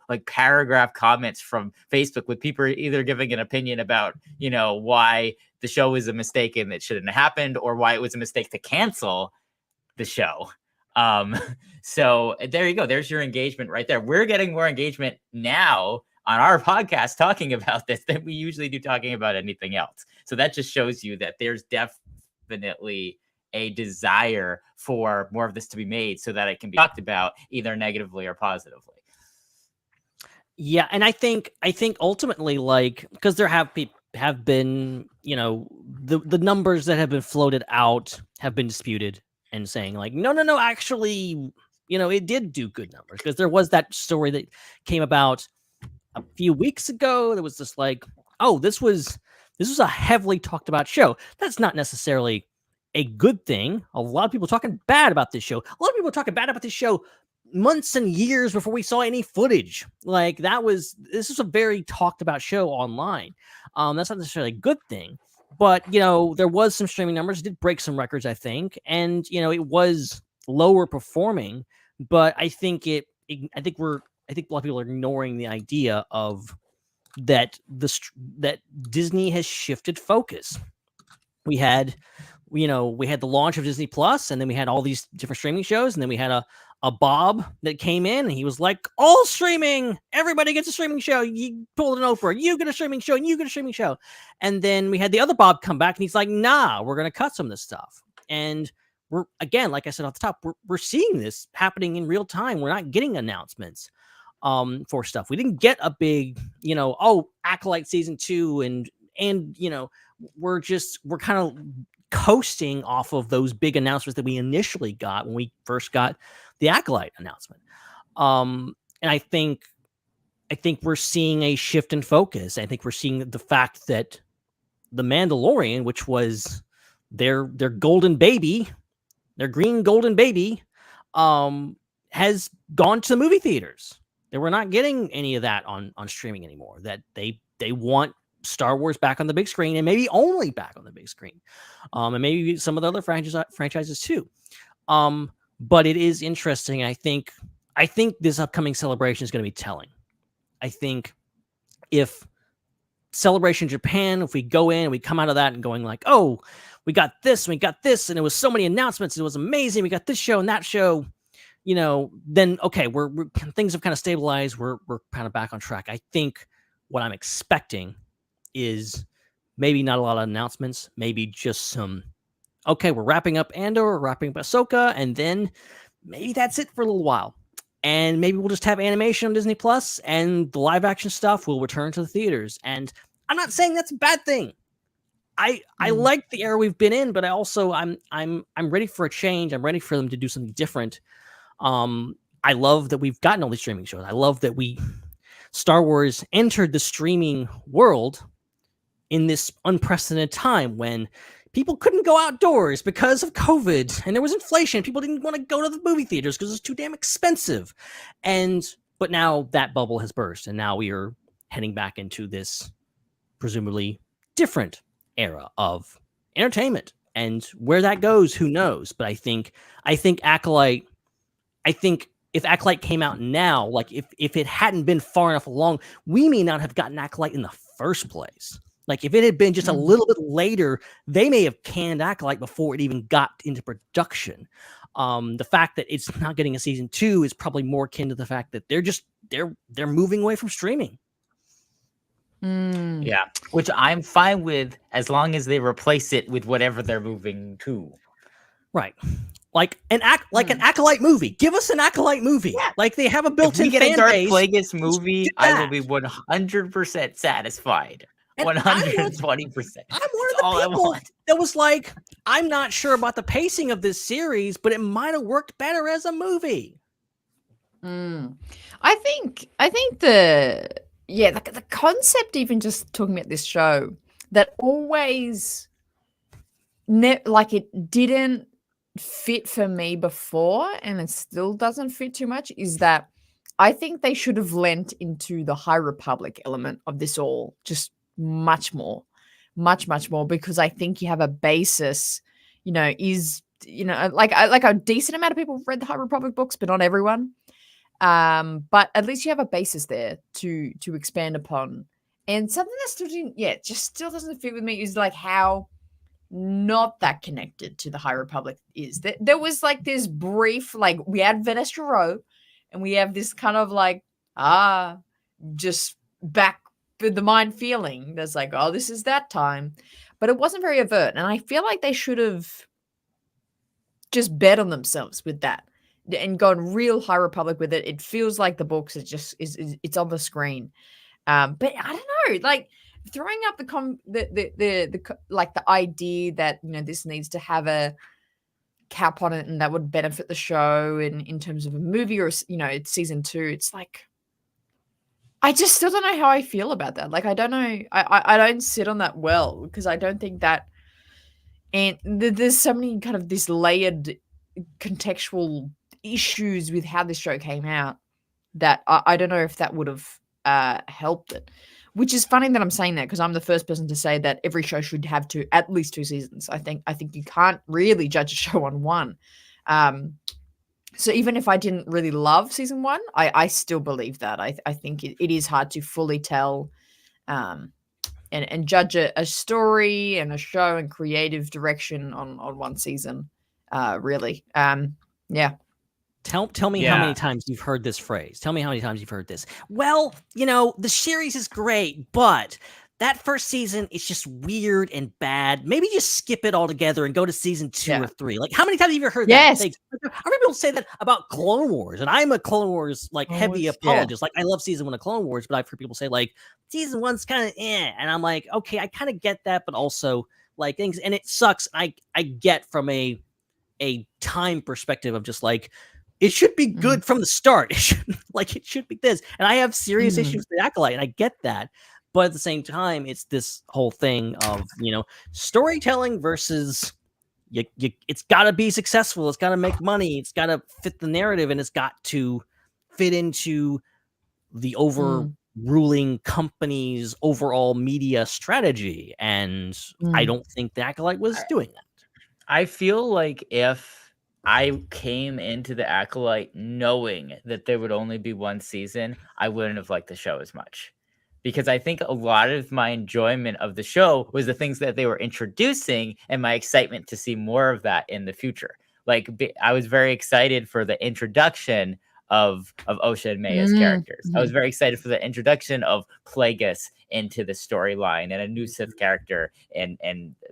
like paragraph comments from Facebook with people either giving an opinion about why the show was a mistake and it shouldn't have happened, or why it was a mistake to cancel the show. So there you go. There's your engagement right there. We're getting more engagement now on our podcast talking about this than we usually do talking about anything else. So that just shows you that there's definitely a desire for more of this to be made so that it can be talked about either negatively or positively. Yeah. And I think ultimately, like, because there have been, the numbers that have been floated out have been disputed and saying like, no, actually, it did do good numbers, because there was that story that came about a few weeks ago. That was just like, oh, this was a heavily talked about show. That's not necessarily a good thing. A lot of people talking bad about this show. A lot of people talking bad about this show months and years before we saw any footage. Like this was a very talked about show online. That's not necessarily a good thing, but there was some streaming numbers. It did break some records, I think, and it was lower performing. But I think I think a lot of people are ignoring the idea of that that Disney has shifted focus. We had the launch of Disney Plus, and then we had all these different streaming shows, and then we had a Bob that came in, and he was like, all streaming, everybody gets a streaming show. You pulled an Oprah, you get a streaming show, and you get a streaming show. And then we had the other Bob come back, and he's like, nah, we're going to cut some of this stuff. And we're, again, like I said off the top, we're seeing this happening in real time. We're not getting announcements for stuff. We didn't get a big, Acolyte season 2, and we're kind of coasting off of those big announcements that we initially got when we first got the Acolyte announcement. And I think we're seeing a shift in focus. I think we're seeing the fact that the Mandalorian, which was their golden baby, their green golden baby, has gone to the movie theaters. That we're not getting any of that on streaming anymore. That they want Star Wars back on the big screen, and maybe only back on the big screen, and maybe some of the other franchises too. But it is interesting. I think this upcoming Celebration is going to be telling. I think if Celebration Japan, if we go in and we come out of that and going like, oh, we got this, and it was so many announcements, it was amazing, we got this show and that show, then okay, we're things have kind of stabilized, we're kind of back on track. I think what I'm expecting is maybe not a lot of announcements, maybe just some, okay, we're wrapping up Andor, we're wrapping up Ahsoka, and then maybe that's it for a little while. And maybe we'll just have animation on Disney Plus, and the live action stuff will return to the theaters. And I'm not saying that's a bad thing. I like the era we've been in, but I also I'm ready for a change. I'm ready for them to do something different. I love that we've gotten all these streaming shows. I love that Star Wars entered the streaming world in this unprecedented time when people couldn't go outdoors because of COVID, and there was inflation. People didn't want to go to the movie theaters because it was too damn expensive. But now that bubble has burst, and now we are heading back into this presumably different era of entertainment. And where that goes, who knows? But I think Acolyte. I think if Acolyte came out now, like if it hadn't been far enough along, we may not have gotten Acolyte in the first place. Like if it had been just a little bit later, they may have canned Acolyte before it even got into production. The fact that it's not getting a season 2 is probably more akin to the fact that they're moving away from streaming. Yeah, which I'm fine with as long as they replace it with whatever they're moving to. Right. Like an Acolyte movie. Give us an Acolyte movie. Yeah. Like they have a built-in fan base. If we get a Darth Plagueis movie, I will be 100% satisfied. 120%. I'm one of the people that was like, I'm not sure about the pacing of this series, but it might have worked better as a movie. I think the concept, even just talking about this show, that always it didn't fit for me before, and it still doesn't fit too much, is that I think they should have lent into the High Republic element of this all just much more, because I think you have a basis, like a decent amount of people have read the High Republic books, but not everyone. But at least you have a basis there to expand upon. And something that still doesn't fit with me is like how not that connected to the High Republic is. There was like this brief, like we had Venestra Row, and we have this kind of like, just back with the mind feeling that's like, oh, this is that time. But it wasn't very overt. And I feel like they should have just bet on themselves with that and gone real High Republic with it. It feels like the books it's on the screen. But I don't know, like throwing up the idea that, this needs to have a cap on it and that would benefit the show in terms of a movie or, it's season 2. It's like, I just still don't know how I feel about that. Like, I don't know. I don't sit on that well, because I don't think that, and there's so many kind of this layered contextual issues with how this show came out that I don't know if that would have helped it. Which is funny that I'm saying that, because I'm the first person to say that every show should have at least 2 seasons. I think you can't really judge a show on one. So even if I didn't really love season 1, I still believe that. I think it is hard to fully tell and judge a story and a show and creative direction on one season. Really. Yeah. Tell me how many times you've heard this phrase. Tell me how many times you've heard this. Well, the series is great, but that first season is just weird and bad. Maybe just skip it altogether and go to season 2 or 3. Like, how many times have you ever heard that? I heard people say that about Clone Wars, and I'm a Clone Wars heavy apologist. Like, I love season 1 of Clone Wars, but I've heard people say like season 1's kind of and I'm like, okay, I kind of get that, but also like things, and it sucks. I get from a time perspective of just like, it should be good from the start. It should be this. And I have serious issues with the Acolyte, and I get that. But at the same time, it's this whole thing of, storytelling versus it's got to be successful. It's got to make money. It's got to fit the narrative, and it's got to fit into the overruling company's overall media strategy. And I don't think the Acolyte was doing that. I feel like if I came into the Acolyte knowing that there would only be one season, I wouldn't have liked the show as much. Because I think a lot of my enjoyment of the show was the things that they were introducing and my excitement to see more of that in the future. Like, I was very excited for the introduction of Osha and Maya's characters. I was very excited for the introduction of Plagueis into the storyline and a new Sith character and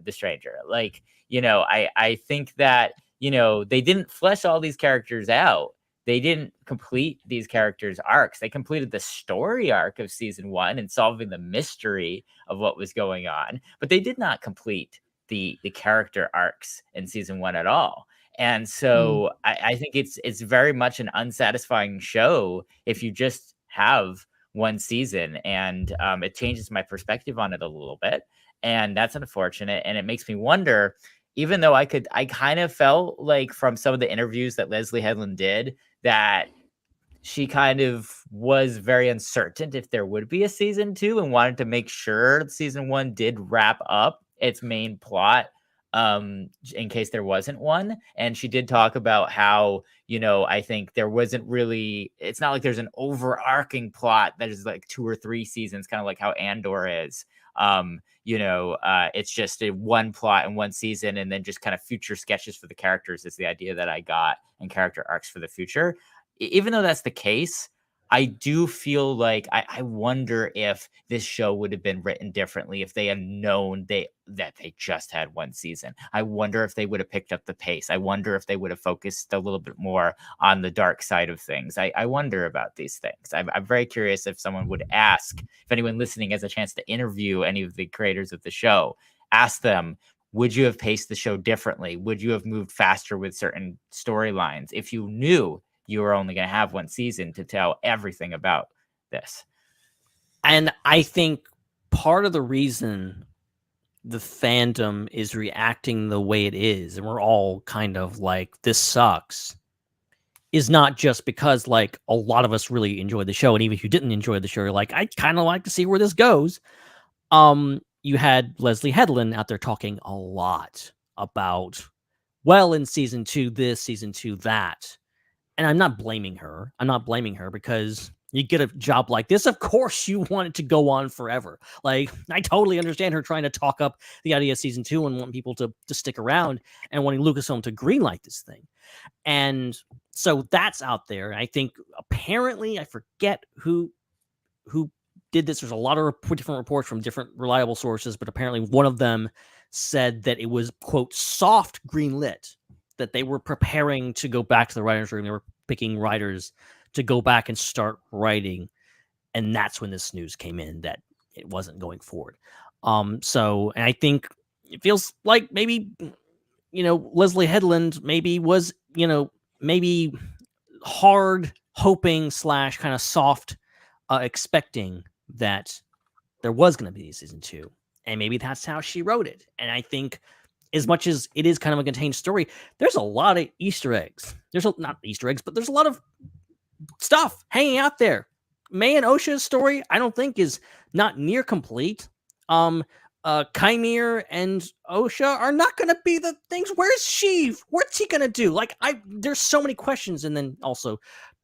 the Stranger. Like, I think that, they didn't flesh all these characters out. They didn't complete these characters' arcs. They completed the story arc of season 1 and solving the mystery of what was going on, but they did not complete the character arcs in season 1 at all. And so I think it's very much an unsatisfying show if you just have one season, and it changes my perspective on it a little bit. And that's unfortunate. And it makes me wonder, even though I kind of felt like from some of the interviews that Leslie Headland did that she kind of was very uncertain if there would be a season 2 and wanted to make sure season 1 did wrap up its main plot in case there wasn't one. And she did talk about how, I think there wasn't really, it's not like there's an overarching plot that is like 2 or 3 seasons, kind of like how Andor is. It's just a one plot in one season, and then just kind of future sketches for the characters is the idea that I got, and character arcs for the future. Even though that's the case, I do feel like I wonder if this show would have been written differently if they had known that they just had one season. I wonder if they would have picked up the pace. I wonder if they would have focused a little bit more on the dark side of things. I wonder about these things. I'm very curious if someone would ask, if anyone listening has a chance to interview any of the creators of the show, ask them, would you have paced the show differently? Would you have moved faster with certain storylines if you knew you were only going to have one season to tell everything about this? And I think part of the reason the fandom is reacting the way it is, and we're all kind of like, this sucks, is not just because like a lot of us really enjoyed the show, and even if you didn't enjoy the show, you're like, I kind of like to see where this goes. You had Leslie Headland out there talking a lot about, well, in season 2 this, season 2 that. And I'm not blaming her. Because you get a job like this, of course you want it to go on forever. Like, I totally understand her trying to talk up the idea of season 2 and want people to stick around and wanting Lucasfilm to greenlight this thing. And so that's out there. I think apparently, I forget who did this. There's a lot of different reports from different reliable sources, but apparently one of them said that it was, quote, soft greenlit, that they were preparing to go back to the writer's room. They were picking writers to go back and start writing. And that's when this news came in that it wasn't going forward. And I think it feels like maybe, Leslie Headland maybe was, maybe hard hoping / kind of soft expecting that there was going to be a season 2. And maybe that's how she wrote it. And I think, as much as it is kind of a contained story, there's a lot of Easter eggs. Not Easter eggs, but there's a lot of stuff hanging out there. May and Osha's story, I don't think, is not near complete. Chimere and Osha are not going to be the things. Where's Sheev? What's he going to do? Like, there's so many questions. And then also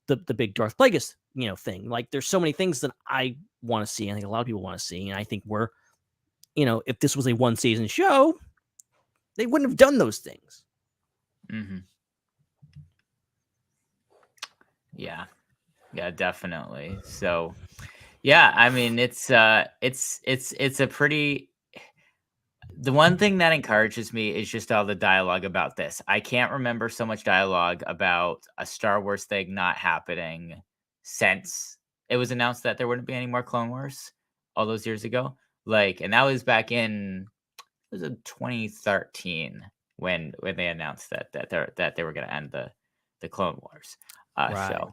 the big Darth Plagueis, thing. Like, there's so many things that I want to see. I think a lot of people want to see. And I think if this was a 1-season show, they wouldn't have done those things. Mm-hmm. Yeah, definitely. So, yeah, I mean, it's a pretty. The one thing that encourages me is just all the dialogue about this. I can't remember so much dialogue about a Star Wars thing not happening since it was announced that there wouldn't be any more Clone Wars all those years ago. And that was back in 2013 when they announced that they were going to end the Clone Wars. Right.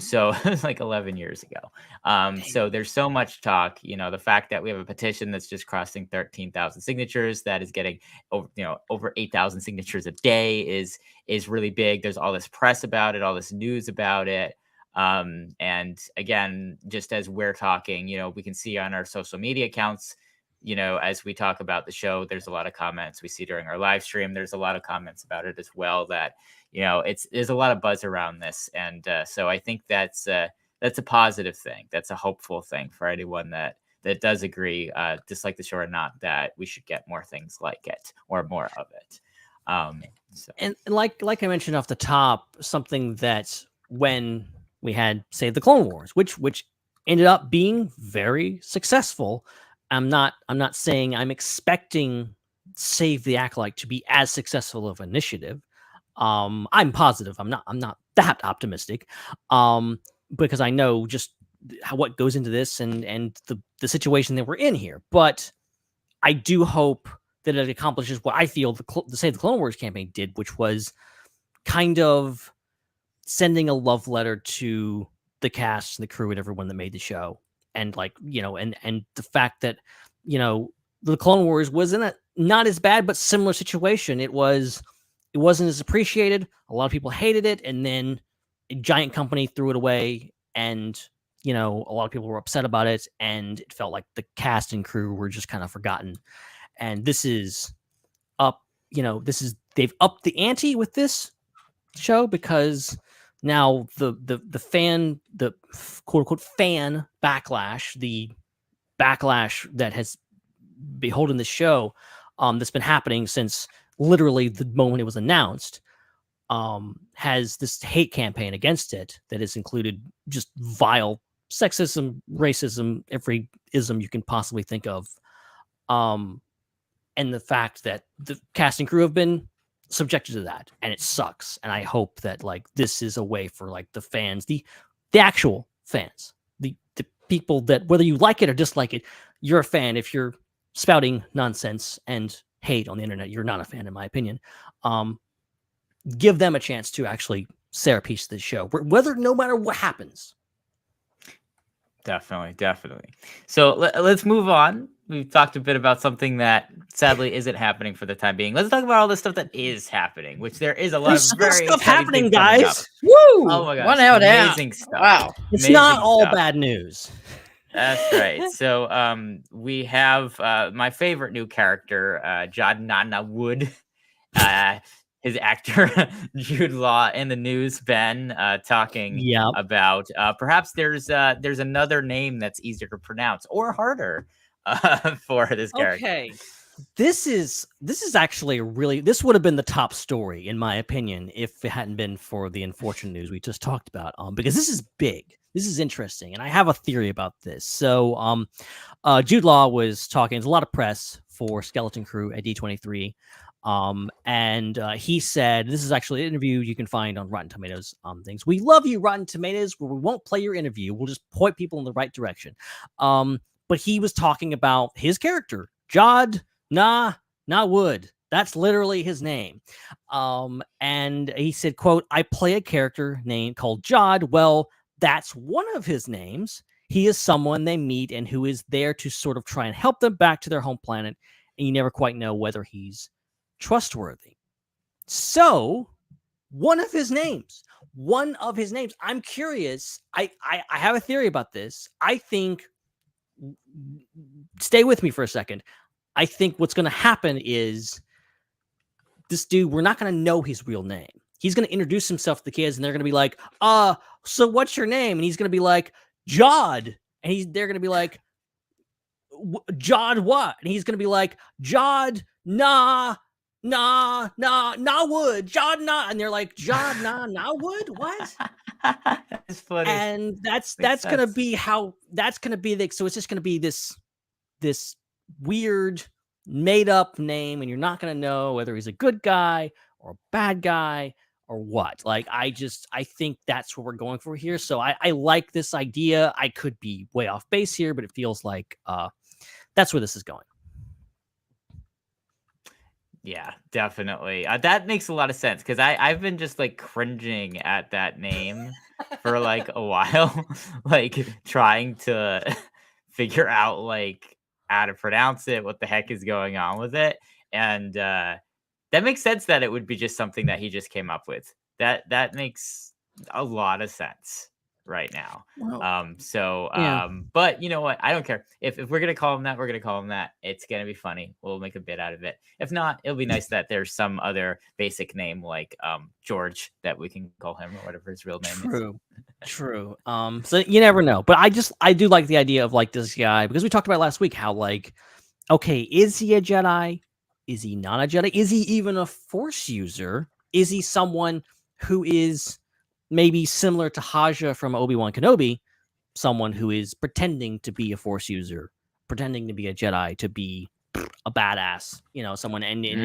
So it was 11 years ago. So there's so much talk, the fact that we have a petition that's just crossing 13,000 signatures, that is getting over 8,000 signatures a day is really big. There's all this press about it, all this news about it. And again, just as we're talking, we can see on our social media accounts, as we talk about the show, there's a lot of comments we see during our live stream. There's a lot of comments about it as well that, there's a lot of buzz around this. And so I think that's a positive thing. That's a hopeful thing for anyone that does agree, dislike the show or not, that we should get more things like it or more of it. And like I mentioned off the top, something that when we had, say, the Clone Wars, which ended up being very successful. I'm not saying I'm expecting Save the Acolyte to be as successful of an initiative. I'm positive. I'm not that optimistic. Because I know just what goes into this and the situation that we're in here. But I do hope that it accomplishes what I feel the Save the Clone Wars campaign did, which was kind of sending a love letter to the cast and the crew and everyone that made the show. And and the fact that, the Clone Wars was in a not as bad, but similar situation. It wasn't as appreciated. A lot of people hated it. And then a giant company threw it away. And, a lot of people were upset about it. And it felt like the cast and crew were just kind of forgotten. And this is they've upped the ante with this show, because now the quote unquote fan backlash, the backlash that has beholden the show, that's been happening since literally the moment it was announced, has this hate campaign against it that has included just vile sexism, racism, every ism you can possibly think of. And the fact that the cast and crew have been subjected to that, and it sucks. And I hope that this is a way for the fans, the actual fans, the people that, whether you like it or dislike it, you're a fan. If you're spouting nonsense and hate on the internet, you're not a fan, in my opinion. Give them a chance to actually say a piece of the show, no matter what happens. Definitely. So let's move on. We've talked a bit about something that sadly isn't happening for the time being. Let's talk about all the stuff that is happening, which there is a lot of very stuff happening, guys. Woo! Oh my gosh. 1 hour down. Amazing stuff. Wow. It's not all bad news. That's right. So we have my favorite new character, John Nana Wood. His actor Jude Law in the news, Ben, talking about perhaps there's another name that's easier to pronounce or harder for this character. Okay, this is actually this would have been the top story in my opinion if it hadn't been for the unfortunate news we just talked about. Because this is big, this is interesting, and I have a theory about this. So, Jude Law was talking. There's a lot of press for Skeleton Crew at D23. And he said, this is actually an interview you can find on Rotten Tomatoes things. We love you, Rotten Tomatoes, where we won't play your interview. We'll just point people in the right direction. But he was talking about his character, Jod Na Wood. That's literally his name. And he said, quote, I play a character named called Jod. Well, that's one of his names. He is someone they meet and who is there to sort of try and help them back to their home planet. And you never quite know whether he's trustworthy. So one of his names, I'm curious. I have a theory about this. I think, stay with me for a second. I think what's going to happen is this dude, we're not going to know his real name. He's going to introduce himself to the kids and they're going to be like, so what's your name? And he's going to be like, Jod and they're gonna be like, Jod what? And he's gonna be like, Jod nah wood, Jod nah, and they're like, Jod nah wood, what? That's funny. And that's gonna be so it's just gonna be this weird made up name, and you're not gonna know whether he's a good guy or a bad guy or what. Like, I think that's what we're going for here. So I like this idea. I could be way off base here, but it feels like that's where this is going. Yeah, definitely. That makes a lot of sense, because I've been just like cringing at that name for like a while, like trying to figure out like how to pronounce it, what the heck is going on with it. And that makes sense that it would be just something that he just came up with. That makes a lot of sense right now. Well, but you know what? I don't care. If we're gonna call him that, we're gonna call him that. It's gonna be funny. We'll make a bit out of it. If not, it'll be nice that there's some other basic name like George that we can call him, or whatever his real name is. True. So you never know. But I do like the idea of like this guy, because we talked about last week how, like, okay, is he a Jedi? Is he not a Jedi? Is he even a Force user? Is he someone who is maybe similar to Haja from Obi-Wan Kenobi, someone who is pretending to be a Force user, pretending to be a Jedi, to be a badass, someone, and you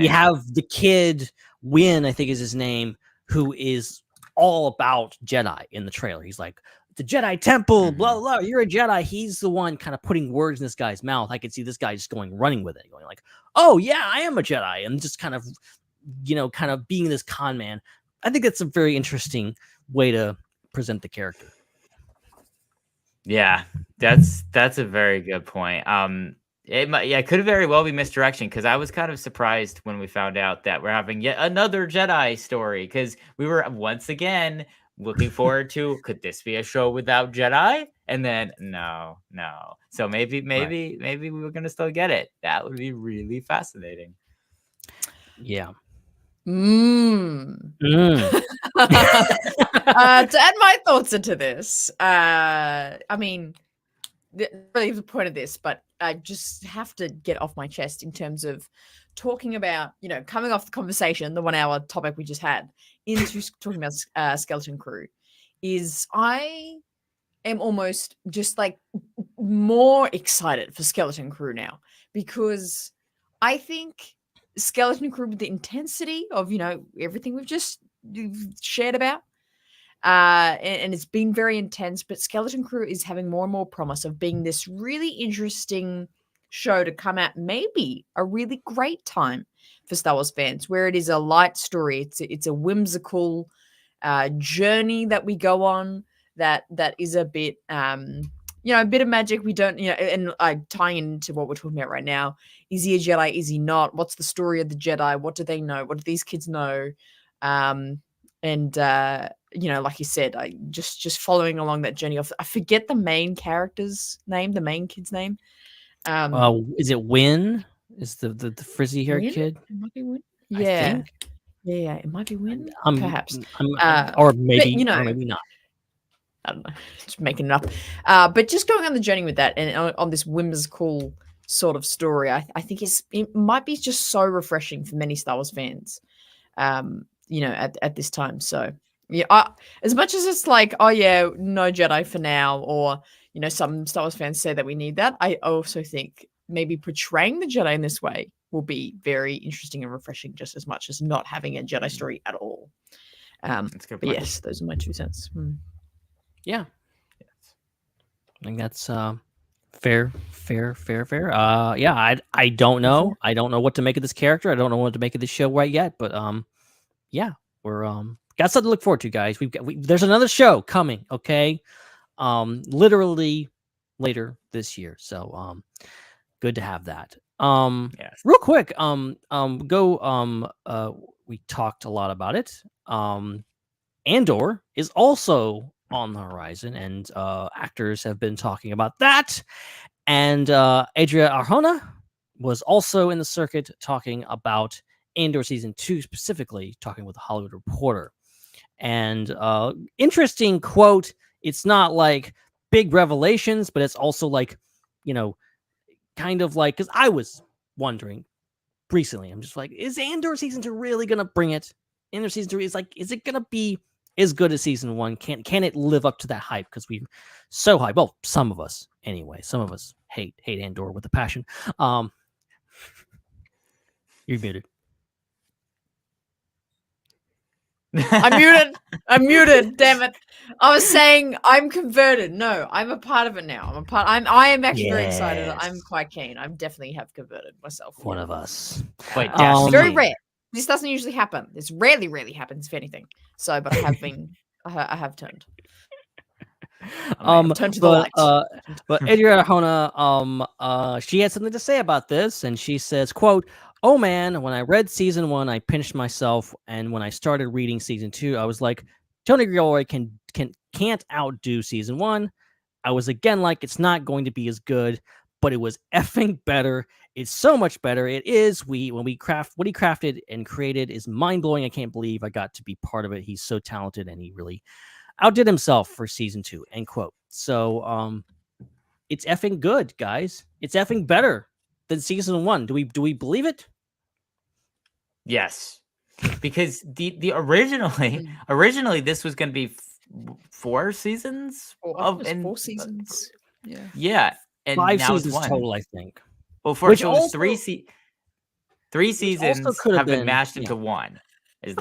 have the kid Win, I think is his name, who is all about Jedi in the trailer. He's like, the Jedi Temple, blah, blah, you're a Jedi. He's the one kind of putting words in this guy's mouth. I could see this guy just running with it, going like, oh yeah, I am a Jedi, and just kind of being this con man. I think that's a very interesting way to present the character. Yeah, that's a very good point. It could very well be misdirection, because I was kind of surprised when we found out that we're having yet another Jedi story, because we were once again looking forward to, could this be a show without Jedi? And then no. So maybe we were gonna still get it. That would be really fascinating. Yeah. To add my thoughts into this, I mean, really the point of this, but I just have to get off my chest in terms of talking about, coming off the conversation, the 1 hour topic we just had, into talking about Skeleton Crew, is I am almost just like more excited for Skeleton Crew now, because I think Skeleton Crew, with the intensity of everything we've just shared about, and it's been very intense, but Skeleton Crew is having more and more promise of being this really interesting show to come at maybe a really great time for Star Wars fans, where it is a light story. It's a whimsical journey that we go on that is a bit a bit of magic. We don't, and tying into what we're talking about right now. Is he a Jedi? Is he not? What's the story of the Jedi? What do they know? What do these kids know? And like you said, I just following along that journey of, I forget the main character's name, the main kid's name. Is it Win? Is the frizzy haired kid? It might be Win. Yeah. Yeah, it might be Win. Perhaps. Or maybe, but, or maybe not. I don't know, just making it up. But just going on the journey with that, and on this whimsical sort of story, I think it might be just so refreshing for many Star Wars fans, at this time. So yeah, as much as it's like, oh yeah, no Jedi for now, or some Star Wars fans say that we need that, I also think maybe portraying the Jedi in this way will be very interesting and refreshing, just as much as not having a Jedi story at all. That's a good but point. yes, those are my 2 cents. Yeah. I think that's fair. I don't know. I don't know what to make of this character. I don't know what to make of this show right yet. But we're got something to look forward to, guys. There's another show coming. Okay, literally later this year. So good to have that. Yes. Real quick. We talked a lot about it. Andor is also on the horizon, and actors have been talking about that. And Adria Arjona was also in the circuit talking about Andor season 2, specifically talking with the Hollywood Reporter. And interesting quote. It's not like big revelations, but it's also like, you know, kind of like, because I was wondering recently, I'm just like, is Andor season 2 really gonna bring it? Andor season 3 is like, is it gonna be as good as season 1? Can it live up to that hype? Because we so hype. Well, some of us anyway. Some of us hate Andor with a passion. You're muted. I'm muted. Damn it! I was saying I'm converted. No, I'm a part of it now. I am actually very excited. I'm quite keen. I definitely have converted myself. One of us. Wait, very rare. This doesn't usually happen. This rarely happens, if anything. So, but I have been. I have turned. Turn to the light. But Adriana Hona, she had something to say about this, and she says, "Quote: Oh man, when I read season 1, I pinched myself, and when I started reading season 2, I was like, Tony Gilroy can't outdo season 1. I was again like, it's not going to be as good, but it was effing better. It's so much better. It is. What he crafted and created is mind blowing. I can't believe I got to be part of it. He's so talented, and he really outdid himself for season 2." End quote. So, it's effing good, guys. It's effing better than season 1. Do we believe it? Yes, because the originally this was going to be 4 seasons of 4 seasons. Yeah, and 5 now seasons it's 1 total, I think. Well, so also, 3 seasons have been mashed into 1. It's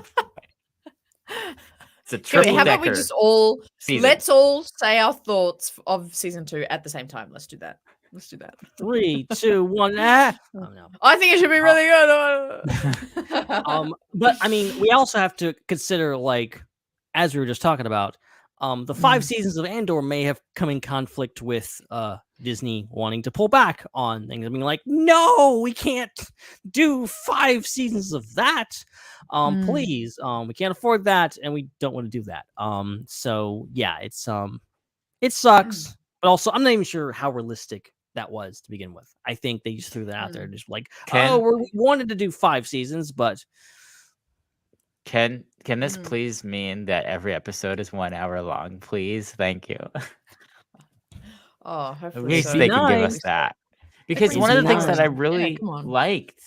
a triple How about we just all let's all say our thoughts of season 2 at the same time? Let's do that. 3, 2, 1. Oh, no. I think it should be really good. But I mean, we also have to consider, like, as we were just talking about, the 5 seasons of Andor may have come in conflict with Disney wanting to pull back on things. I mean, like, no, we can't do 5 seasons of that. Please, we can't afford that, and we don't want to do that. So yeah, it sucks, but also I'm not even sure how realistic that was to begin with. I think they just threw that out there, just like, we wanted to do 5 seasons, but can this please mean that every episode is 1 hour long? Please, thank you. Oh, at least they can give us that, because one of the things that I really liked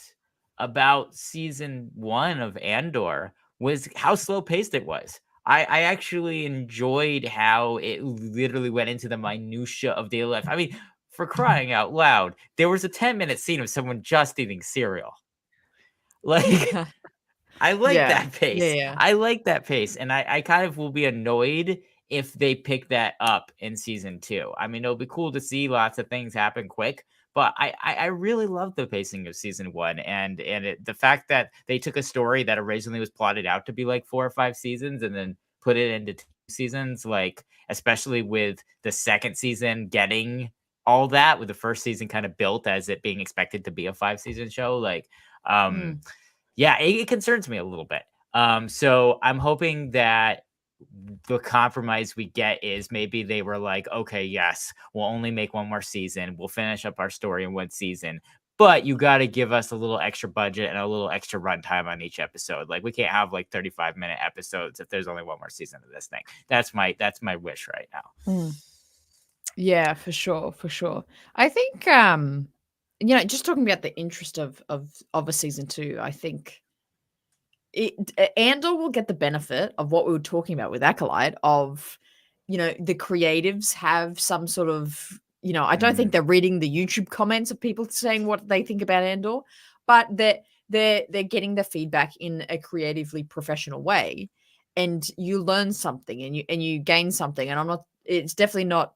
about season 1 of Andor was how slow paced it was. I actually enjoyed how it literally went into the minutia of daily life. I mean, for crying out loud, there was a 10-minute scene of someone just eating cereal. Like, I like that pace. Yeah. I like that pace. And I kind of will be annoyed if they pick that up in season 2. I mean, it'll be cool to see lots of things happen quick, but I really love the pacing of season 1. And the fact that they took a story that originally was plotted out to be like 4 or 5 seasons and then put it into 2 seasons, like, especially with the second season getting all that, with the first season kind of built as it being expected to be a 5-season show. Like, yeah, it concerns me a little bit. So I'm hoping that the compromise we get is maybe they were like, okay, yes, we'll only make 1 more season. We'll finish up our story in 1 season, but you got to give us a little extra budget and a little extra runtime on each episode. Like, we can't have like 35-minute episodes if there's only 1 more season of this thing. That's my wish right now. Yeah, for sure. I think, just talking about the interest of a season 2, I think Andor will get the benefit of what we were talking about with Acolyte of, the creatives have some sort of, I don't think they're reading the YouTube comments of people saying what they think about Andor, but they're getting the feedback in a creatively professional way, and you learn something and you gain something. And it's definitely not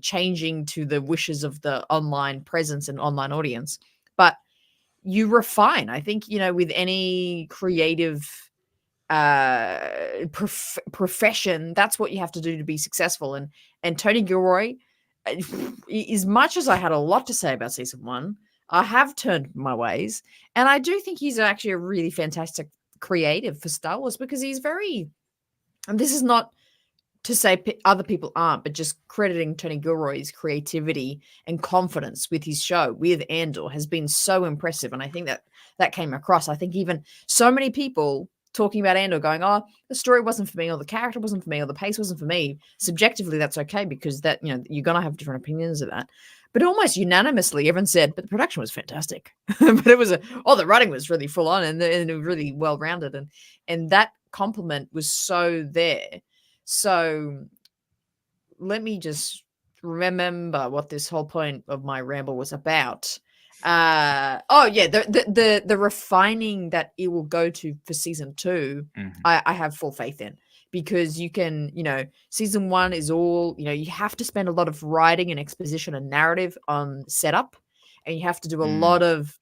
changing to the wishes of the online presence and online audience, but you refine. I think, with any creative profession, that's what you have to do to be successful. And Tony Gilroy, as much as I had a lot to say about season 1, I have turned my ways, and I do think he's actually a really fantastic creative for Star Wars, because he's very, and this is not to say other people aren't, but just crediting Tony Gilroy's creativity and confidence with his show, with Andor, has been so impressive. And I think that came across. I think even so many people talking about Andor, going, "Oh, the story wasn't for me, or the character wasn't for me, or the pace wasn't for me." Subjectively, that's okay because that you're gonna have different opinions of that. But almost unanimously, everyone said, "But the production was fantastic." But it was the writing was really full on and it was really well rounded, and that compliment was so there. So let me just remember what this whole point of my ramble was about. The refining that it will go to for season 2, I have full faith in, because you can, season 1 is all, you have to spend a lot of writing and exposition and narrative on setup, and you have to do a lot of,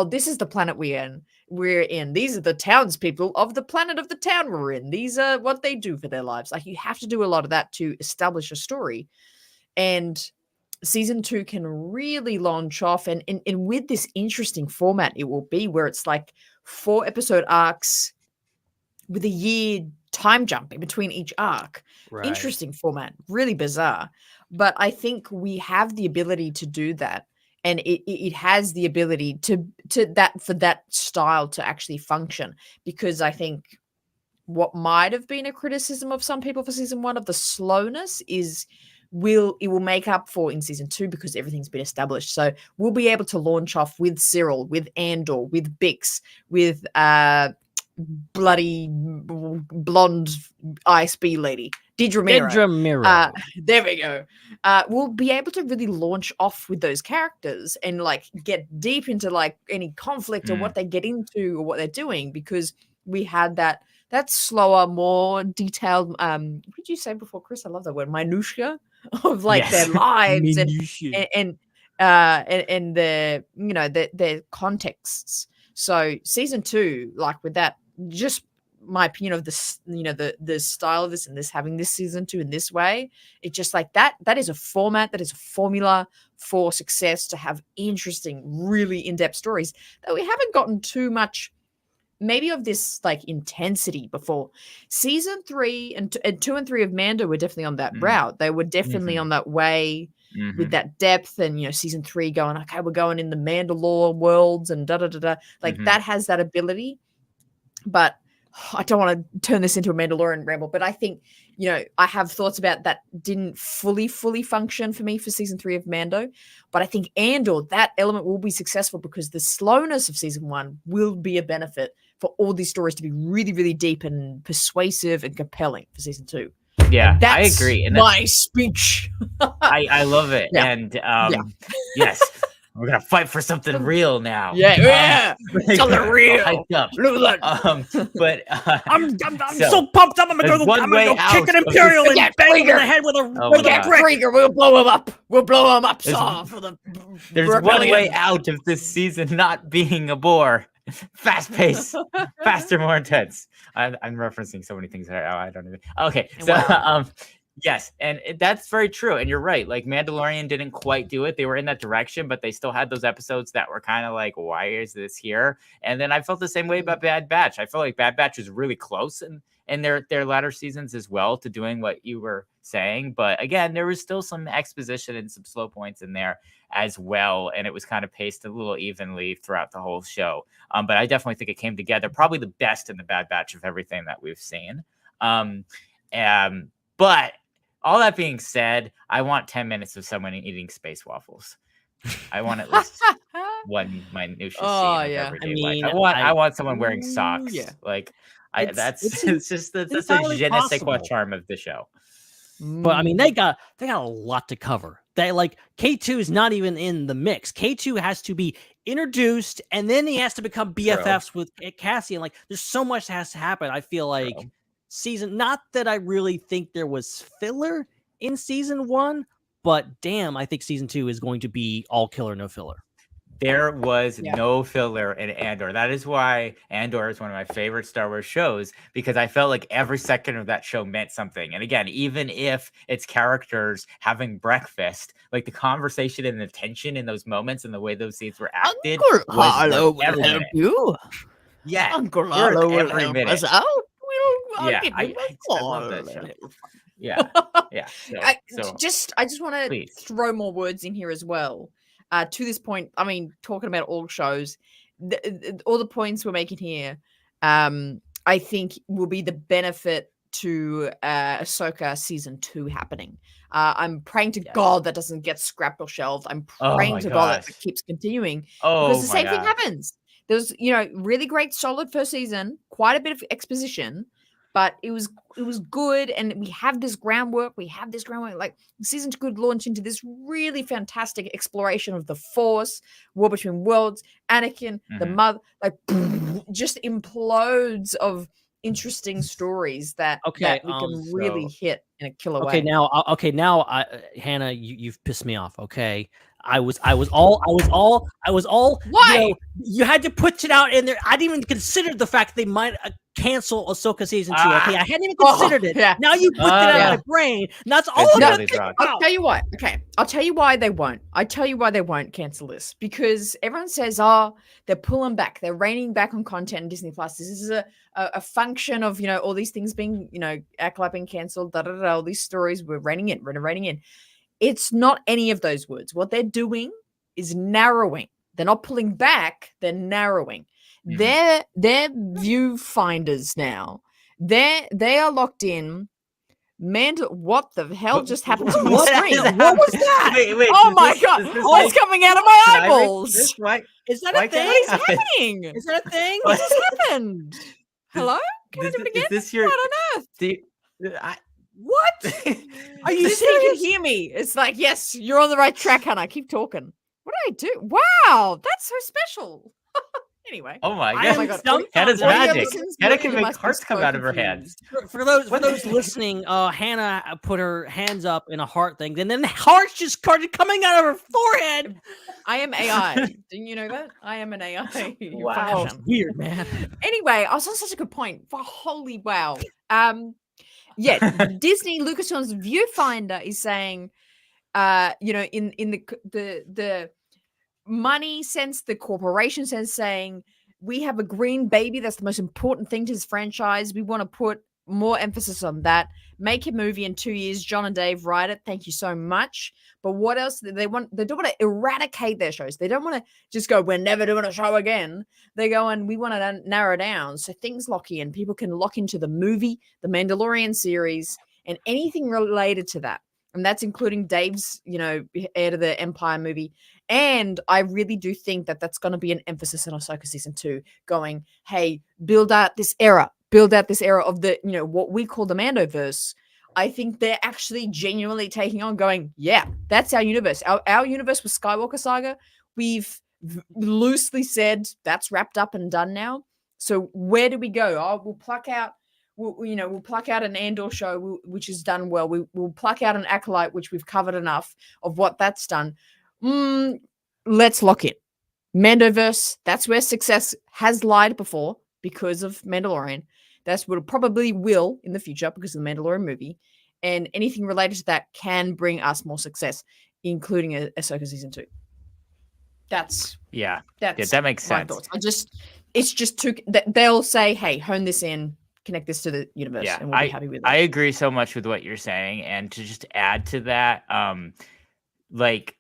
this is the planet we're in. These are the townspeople of the planet of the town we're in. These are what they do for their lives. Like, you have to do a lot of that to establish a story. And season 2 can really launch off and with this interesting format it will be, where it's like 4 episode arcs with a year time jump in between each arc. Right. Interesting format, really bizarre. But I think we have the ability to do that. And it has the ability to that for that style to actually function, because I think what might have been a criticism of some people for season 1 of the slowness it will make up for in season 2, because everything's been established. So we'll be able to launch off with Cyril, with Andor, with Bix, with bloody blonde ISB lady, Dedra Meero. There we go. We'll be able to really launch off with those characters and like get deep into like any conflict or what they get into or what they're doing, because we had that slower, more detailed. What did you say before, Chris? I love that word, minutia of like their lives and their contexts. So season 2, like with that, just my opinion of this, the style of this and this having this season 2 in this way, it's just like that is a format, that is a formula for success, to have interesting, really in-depth stories that we haven't gotten too much maybe of this like intensity before. Season 3 and 2 and 3 of Mando were definitely on that route. They were definitely on that way with that depth, and season 3 going, okay, we're going in the Mandalore worlds and like that has that ability. But I don't want to turn this into a Mandalorian ramble, but I think, I have thoughts about that didn't fully function for me for season 3 of Mando. But I think Andor, that element will be successful because the slowness of season 1 will be a benefit for all these stories to be really, really deep and persuasive and compelling for season 2. Yeah, I agree. And my speech. I love it. Yeah. And yes. We're gonna fight for something real now. Something real. Hyped up. But I'm so pumped up. I'm gonna go kick an Imperial and bang him in the head with a brick. We'll blow him up. There's one way out of this season not being a bore. Fast pace, faster, more intense. I'm referencing so many things that I don't even. Okay, so yes, and that's very true. And you're right. Like Mandalorian didn't quite do it. They were in that direction, but they still had those episodes that were kind of like, why is this here? And then I felt the same way about Bad Batch. I felt like Bad Batch was really close in their latter seasons as well to doing what you were saying. But again, there was still some exposition and some slow points in there as well. And it was kind of paced a little evenly throughout the whole show. But I definitely think it came together probably the best in the Bad Batch of everything that we've seen. But all that being said, I want 10 minutes of someone eating space waffles. I want at least one minutia scene of everyday life. I want someone wearing socks. Yeah. Like that's the je ne sais quoi charm of the show. But I mean, they got a lot to cover. They like K2 is not even in the mix. K2 has to be introduced, and then he has to become BFFs with Cassian. Like, there's so much that has to happen. I feel like season, not that I really think there was filler in season 1, but damn, I think season 2 is going to be all killer, no filler. There was no filler in Andor. That is why Andor is one of my favorite Star Wars shows, because I felt like every second of that show meant something. And again, even if it's characters having breakfast, like the conversation and the tension in those moments and the way those scenes were acted. Uncle Harlow will help you. Yeah. Uncle Harlow will help us out. I love that show. Yeah. I just want to throw more words in here as well. To this point, I mean, talking about all shows, all the points we're making here, I think will be the benefit to Ahsoka season 2 happening. I'm praying to God that doesn't get scrapped or shelved. I'm praying to God that it keeps continuing because the same thing happens. There's, really great, solid first season, quite a bit of exposition, but it was good, and we have this groundwork. Like season 2 could launch into this really fantastic exploration of the Force, War Between Worlds, Anakin, the mother, like just implodes of interesting stories that we can really hit in a killer way. Now, Hannah, you've pissed me off. Okay, I was all. Why? You had to put it out in there. I didn't even consider the fact they might cancel Ahsoka season 2. Okay, I hadn't even considered it. Yeah. Now you put it out of my brain. That's all. I'll tell you what. Okay, I'll tell you why they won't. Cancel this, because everyone says, they're pulling back, they're reining back on content in Disney Plus. This is a function of all these things being Acolyte being canceled. All these stories we're reining in. It's not any of those words. What they're doing is narrowing. They're not pulling back. They're narrowing. They're viewfinders now. They are locked in. What the hell just happened to my screen? What was that? Wait, oh my God! What's coming out of my eyeballs? Is that a thing? What is happening? Is that a thing? What just happened? Hello? Can I do it again? Is this your? What on earth? What? Are you just serious? You can hear me. It's like, yes, you're on the right track, Hannah. Keep talking. What did I do? Wow, that's so special. Anyway. Oh my God. Hannah's magic. Hannah can make hearts come out of her hands. For those listening, Hannah put her hands up in a heart thing, and then the hearts just started coming out of her forehead. I am AI. Didn't you know that? I am an AI. Wow. Weird, man. Anyway, I was on such a good point. Holy wow. Disney Lucasfilm's viewfinder is saying, in the money sense, the corporation sense, saying we have a green baby. That's the most important thing to this franchise. We want to put more emphasis on that. Make a movie in 2 years. John and Dave write it. Thank you so much. But what else they want? They don't want to eradicate their shows. They don't want to just go, we're never doing a show again. They go, and we want to narrow down so things lock in. People can lock into the movie, the Mandalorian series, and anything related to that. And that's including Dave's, Heir to the Empire movie. And I really do think that that's going to be an emphasis in Ahsoka season 2, going, hey, build out this era of the, what we call the Mandoverse. I think they're actually genuinely taking on, going, yeah, that's our universe. Our universe with Skywalker Saga, we've loosely said that's wrapped up and done now. So where do we go? We'll pluck out an Andor show, which is done well. We'll pluck out an Acolyte, which we've covered enough of what that's done. Let's lock in. Mandoverse, that's where success has lied before because of Mandalorian. That's what it probably will in the future because of the Mandalorian movie. And anything related to that can bring us more success, including Ahsoka season 2. That's that makes sense. It's just too. They'll say, "Hey, hone this in, connect this to the universe," and we'll be happy with it. I agree so much with what you're saying, and to just add to that,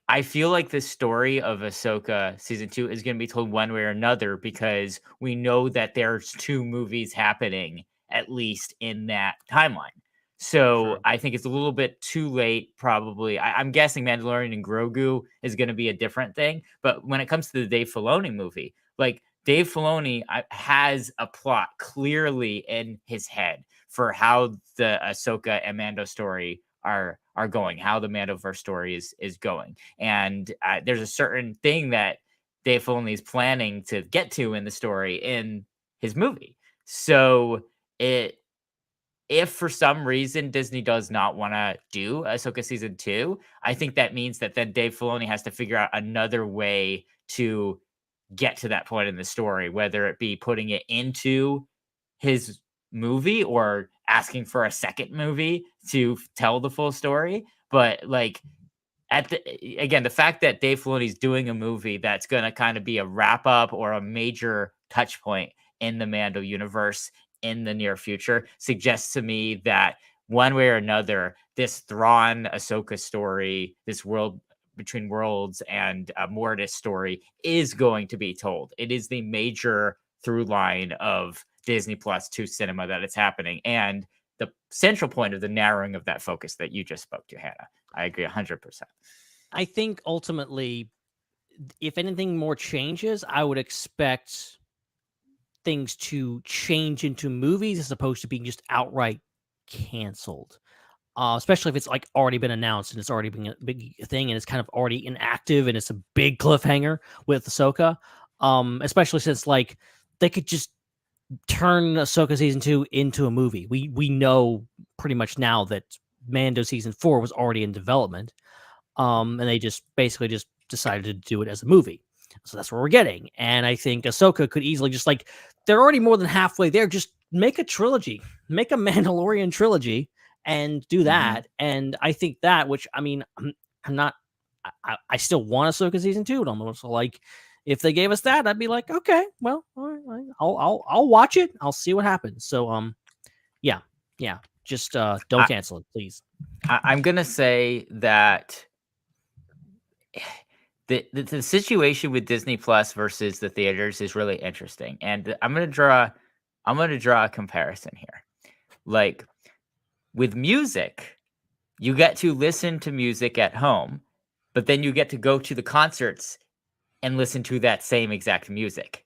I feel like the story of Ahsoka season 2 is going to be told one way or another because we know that there's 2 movies happening at least in that timeline. So I think it's a little bit too late, probably. I'm guessing Mandalorian and Grogu is going to be a different thing. But when it comes to the Dave Filoni movie, Dave Filoni has a plot clearly in his head for how the Ahsoka and Mando story are going, how the Mandoverse story is going. And there's a certain thing that Dave Filoni is planning to get to in the story in his movie. So if for some reason Disney does not want to do Ahsoka season 2, I think that means that then Dave Filoni has to figure out another way to get to that point in the story, whether it be putting it into his movie or asking for a second movie to tell the full story. But the fact that Dave Filoni is doing a movie that's going to kind of be a wrap up or a major touch point in the Mando universe in the near future suggests to me that one way or another, this Thrawn Ahsoka story, this world between worlds and Mortis story is going to be told. It is the major through line of Disney Plus to cinema that it's happening, and the central point of the narrowing of that focus that you just spoke to, Hannah. I agree 100%. I think ultimately, if anything more changes, I would expect things to change into movies as opposed to being just outright canceled. Especially if it's like already been announced and it's already been a big thing and it's kind of already inactive and it's a big cliffhanger with Ahsoka. Especially since like they could just turn Ahsoka season 2 into a movie. We know pretty much now that Mando season 4 was already in development. And they just basically just decided to do it as a movie. So that's what we're getting. And I think Ahsoka could easily just like, they're already more than halfway there. Just make a trilogy, make a Mandalorian trilogy and do that. And I think that, which I mean, I'm not, I still want Ahsoka season 2. And I'm also like, if they gave us that, I'd be like, okay, well, all right, I'll watch it. I'll see what happens. So, yeah, just don't cancel it, please. I'm gonna say that the situation with Disney Plus versus the theaters is really interesting, and I'm gonna draw a comparison here. Like with music, you get to listen to music at home, but then you get to go to the concerts and listen to that same exact music.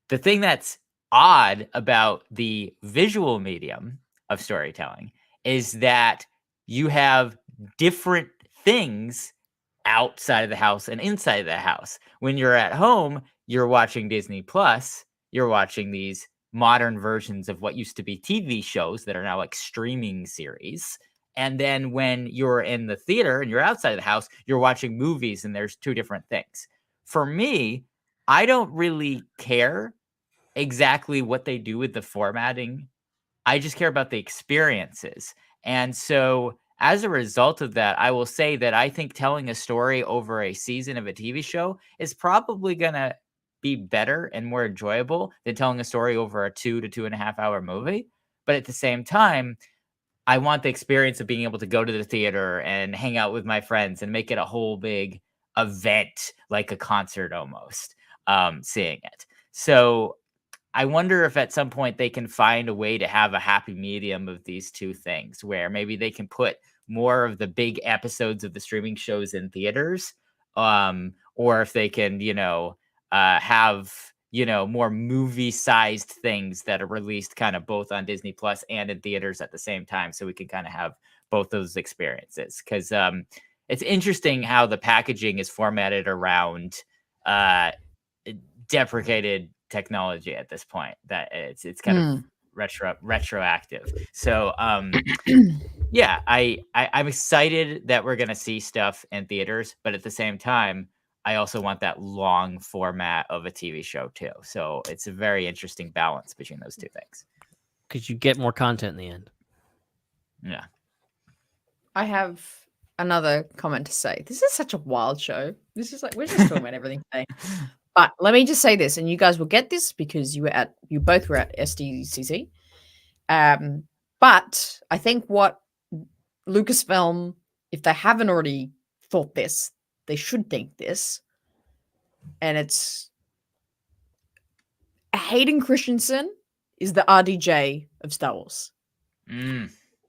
The thing that's odd about the visual medium of storytelling is that you have different things outside of the house and inside of the house. When you're at home, you're watching Disney Plus, you're watching these modern versions of what used to be TV shows that are now like streaming series. And then when you're in the theater and you're outside of the house, you're watching movies, and there's two different things. For me, I don't really care exactly what they do with the formatting. I just care about the experiences. And so as a result of that, I will say that I think telling a story over a season of a TV show is probably going to be better and more enjoyable than telling a story over a 2 to 2.5 hour movie. But at the same time, I want the experience of being able to go to the theater and hang out with my friends and make it a whole big event, like a concert almost, seeing it. So I wonder if at some point they can find a way to have a happy medium of these two things, where maybe they can put more of the big episodes of the streaming shows in theaters, or if they can, have, more movie-sized things that are released kind of both on Disney Plus and in theaters at the same time, so we can kind of have both those experiences. Because it's interesting how the packaging is formatted around deprecated technology at this point, that it's kind of retroactive. So yeah, I'm excited that we're gonna see stuff in theaters, but at the same time, I also want that long format of a TV show too. So it's a very interesting balance between those two things. Because you get more content in the end. Yeah. I have another comment to say. This is such a wild show. This is like, we're just talking about everything today. But let me just say this, and you guys will get this because you both were at SDCC. But I think what Lucasfilm, if they haven't already thought this, they should think this. And it's Hayden Christensen is the RDJ of Star Wars.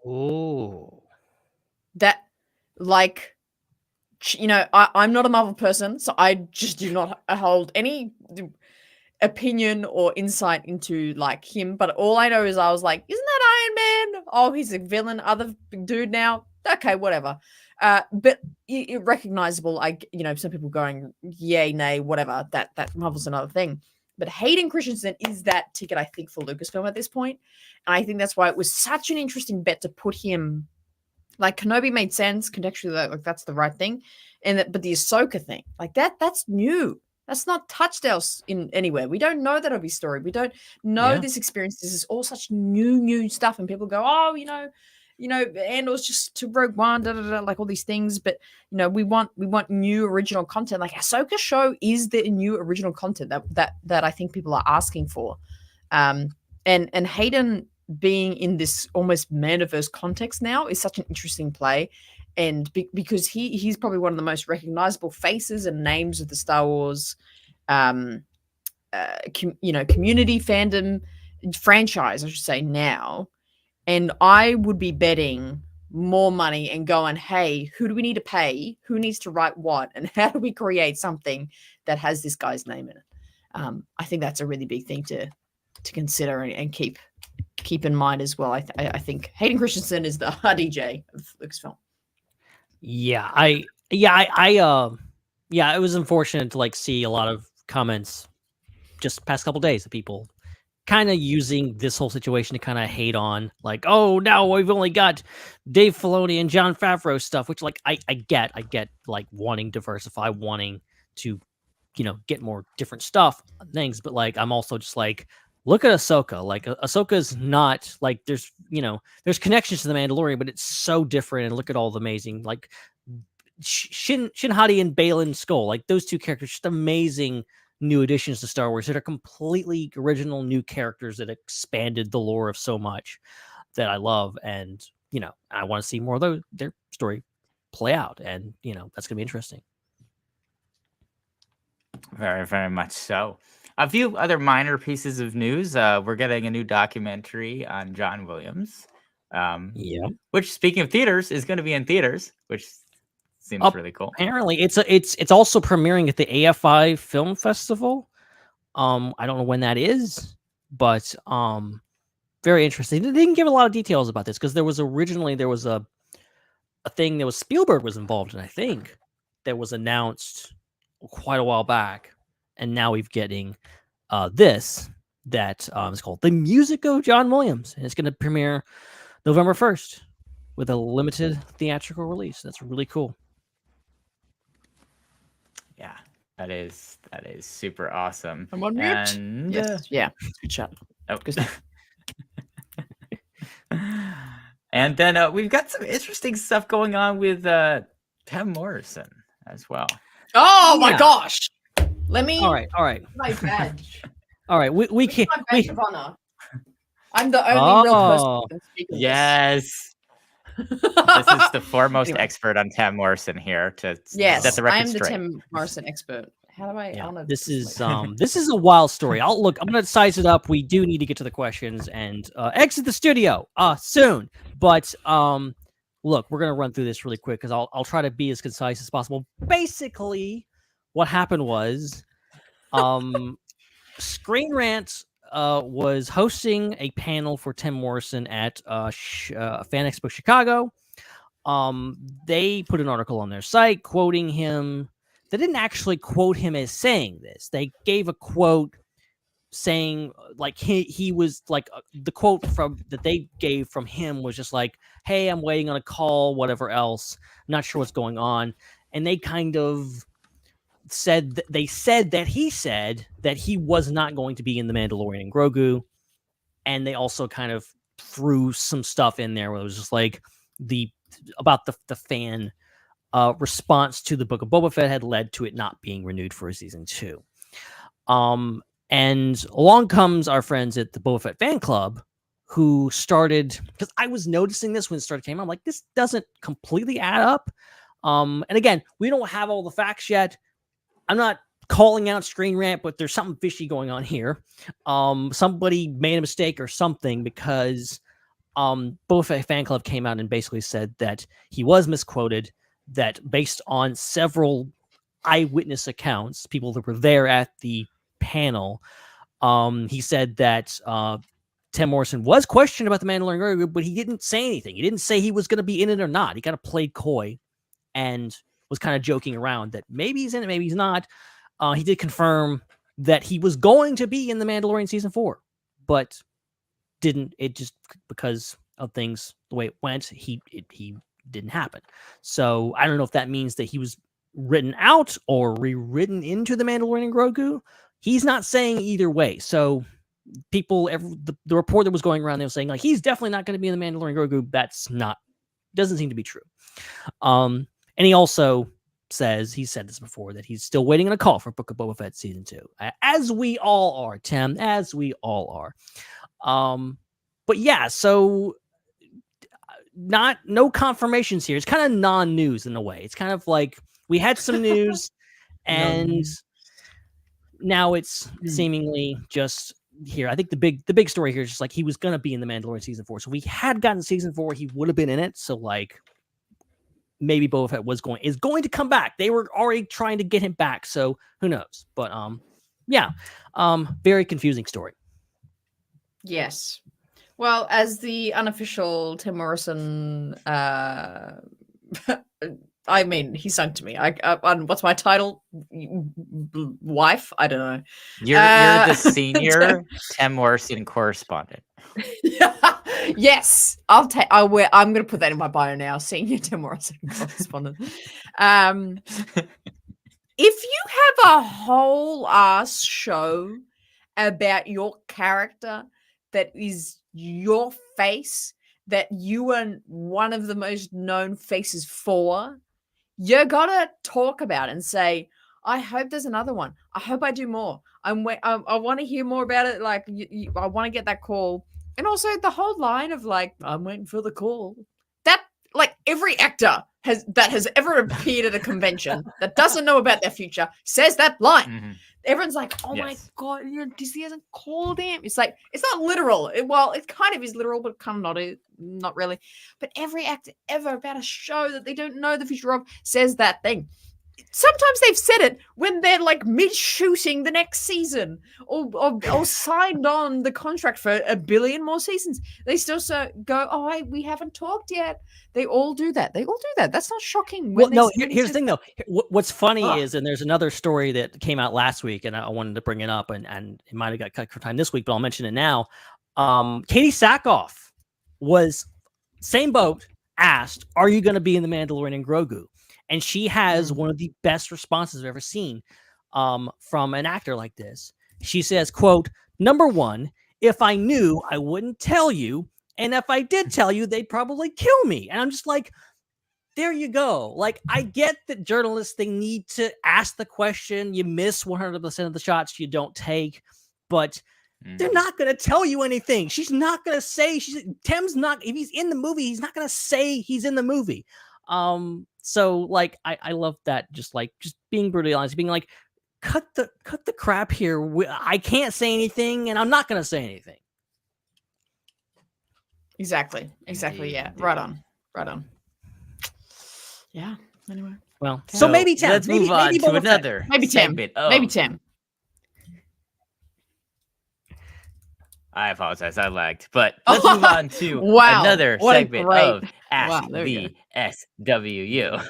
Oh. That, like, I'm not a Marvel person, so I just do not hold any opinion or insight into like him. But all I know is I was like, isn't that Iron Man? Oh, he's a villain, other big dude now. Okay, whatever. But recognizable. Some people going yay, nay, whatever. That Marvel's another thing. But Hayden Christensen is that ticket, I think, for Lucasfilm at this point. And I think that's why it was such an interesting bet to put him. Like, Kenobi made sense contextually, like that's the right thing. But the Ahsoka thing, like that's new. That's not touched else in anywhere. We don't know that of his story. We don't know this experience. This is all such new stuff. And people go, oh, and it was just to Rogue One, like all these things. But we want new original content. Like Ahsoka show is the new original content that I think people are asking for. And Hayden being in this almost Mandoverse context now is such an interesting play, and because he's probably one of the most recognizable faces and names of the Star Wars community fandom, franchise, I should say now, and I would be betting more money and going, hey, who do we need to pay? Who needs to write what? And how do we create something that has this guy's name in it? I think that's a really big thing to consider and keep in mind as well. I think Hayden Christensen is the RDJ of Lucasfilm. It was unfortunate to like see a lot of comments just past couple days of people kind of using this whole situation to kind of hate on, like, oh, now we've only got Dave Filoni and Jon Favreau stuff, which like I get like wanting diversify, wanting to, get more different stuff, things, but like I'm also just like, look at Ahsoka. Like Ahsoka's not like there's connections to the Mandalorian, but it's so different. And look at all the amazing like Shin Hati and Baylan Skoll, like those two characters, just amazing new additions to Star Wars that are completely original new characters that expanded the lore of so much that I love. And, I want to see more of their story play out. And, that's going to be interesting. Very, very much so. A few other minor pieces of news. We're getting a new documentary on John Williams. Which, speaking of theaters, is going to be in theaters, which seems really cool. Apparently, it's also premiering at the AFI Film Festival. I don't know when that is, but very interesting. They didn't give a lot of details about this because there was a thing that was Spielberg was involved in. I think that was announced quite a while back, and now we're getting this that is called The Music of John Williams, and it's going to premiere November 1st with a limited theatrical release. That's really cool. Yeah, that is super awesome. I'm on mute. And, yes. Yeah. Good shot. Oh. And then we've got some interesting stuff going on with Tim Morrison as well. Oh my gosh! Let me. All right. My badge. All right, we can't. My badge of honor. I'm the only real person who can speak of yes. This is the foremost expert on Tim Morrison here to set the record I am straight. the Tim Morrison expert. How do I? Yeah, this is a wild story. I'm gonna size it up. We do need to get to the questions and exit the studio soon. But look, we're gonna run through this really quick because I'll try to be as concise as possible. Basically, what happened was, Screen Rant was hosting a panel for Tim Morrison at Fan Expo Chicago. They put an article on their site quoting him. They didn't actually quote him as saying this. They gave a quote saying like he was like the quote that they gave from him was just like, "Hey, I'm waiting on a call, whatever else. Not sure what's going on." And they kind of said that he said that he was not going to be in The Mandalorian and Grogu, and they also kind of threw some stuff in there where it was just like about the fan response to the Book of Boba Fett had led to it not being renewed for a season 2. And along comes our friends at the Boba Fett fan club who started, because I was noticing this when it started came out, I'm like, this doesn't completely add up. And again, we don't have all the facts yet. I'm not calling out Screen Rant, but there's something fishy going on here. Somebody made a mistake or something because Boba Fett fan club came out and basically said that he was misquoted, that based on several eyewitness accounts, people that were there at the panel, he said that Tim Morrison was questioned about the Mandalorian, but he didn't say anything. He didn't say he was going to be in it or not. He kind of played coy and was kind of joking around that maybe he's in it, maybe he's not. He did confirm that he was going to be in the Mandalorian season 4, but didn't. It just because of things the way it went, he didn't happen. So I don't know if that means that he was written out or rewritten into the Mandalorian and Grogu. He's not saying either way. So people, the report that was going around, they were saying like he's definitely not going to be in the Mandalorian Grogu. Doesn't seem to be true. And he also says, he said this before, that he's still waiting on a call for Book of Boba Fett season 2, as we all are, Tim, as we all are. But yeah, so no confirmations here. It's kind of non-news in a way. It's kind of like we had some news and now it's seemingly just here. I think the big story here is just like he was gonna be in the Mandalorian season 4. So if we had gotten season 4, he would have been in it. So like maybe Boba Fett is going to come back. They were already trying to get him back, so who knows? But very confusing story. Yes. Well, as the unofficial Tim Morrison, I mean, he sung to me. What's my title? Wife? I don't know. You're the senior Tim Morrison correspondent. Yes, I'm going to put that in my bio now. Senior Tim Morrison correspondent. If you have a whole ass show about your character that is your face, that you are one of the most known faces for, you gotta talk about it and say, I hope there's another one. I hope I do more. I want to hear more about it. Like, I want to get that call. And also the whole line of like, I'm waiting for the call. That, like, every actor that has ever appeared at a convention that doesn't know about their future says that line. Mm-hmm. Everyone's like, oh my God, Disney hasn't called him. It's like, it's not literal. It kind of is literal, but kind of not really. But every actor ever about a show that they don't know the future of says that thing. Sometimes they've said it when they're like mid-shooting the next season or signed on the contract for 1 billion more seasons. They still go, oh, we haven't talked yet. They all do that. That's not shocking. Well, no, here's the thing, though. What's funny is, and there's another story that came out last week, and I wanted to bring it up, and it might have got cut for time this week, but I'll mention it now. Katie Sackhoff was, same boat, asked, are you going to be in The Mandalorian and Grogu? And she has one of the best responses I've ever seen from an actor like this. She says, quote, number one, if I knew, I wouldn't tell you. And if I did tell you, they'd probably kill me. And I'm just like, there you go. Like, I get that journalists, they need to ask the question. You miss 100% of the shots you don't take. But they're not going to tell you anything. She's not going to say, Tim's not, if he's in the movie, he's not going to say he's in the movie. So like, I love that. Just being brutally honest, being like, cut the crap here. I can't say anything and I'm not going to say anything. Exactly. Yeah. Right on. Yeah. Anyway. Well, so maybe Tim. Let's move on to another. Maybe Tim. Maybe Tim. I apologize, I lagged. But let's move on to another segment of Ask the SWU.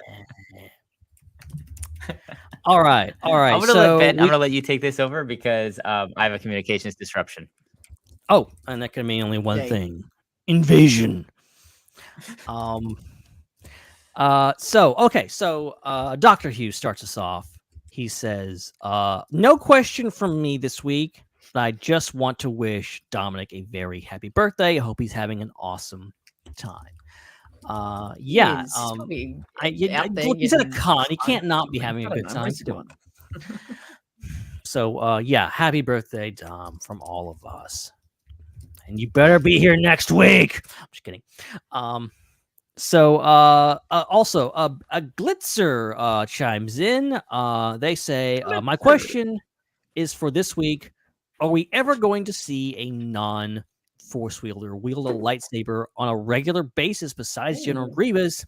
All right. I'm gonna let you take this over because I have a communications disruption. Oh, and that can mean only one thing: invasion. So Dr. Hughes starts us off. He says, "No question from me this week. I just want to wish Dominic a very happy birthday. I hope he's having an awesome time." He's at a con. He can't not be having a good time. So, happy birthday, Dom, from all of us. And you better be here next week. I'm just kidding. Also, a Glitzer chimes in. They say, my question is for this week. Are we ever going to see a non-force wielder wield a lightsaber on a regular basis besides General Grievous?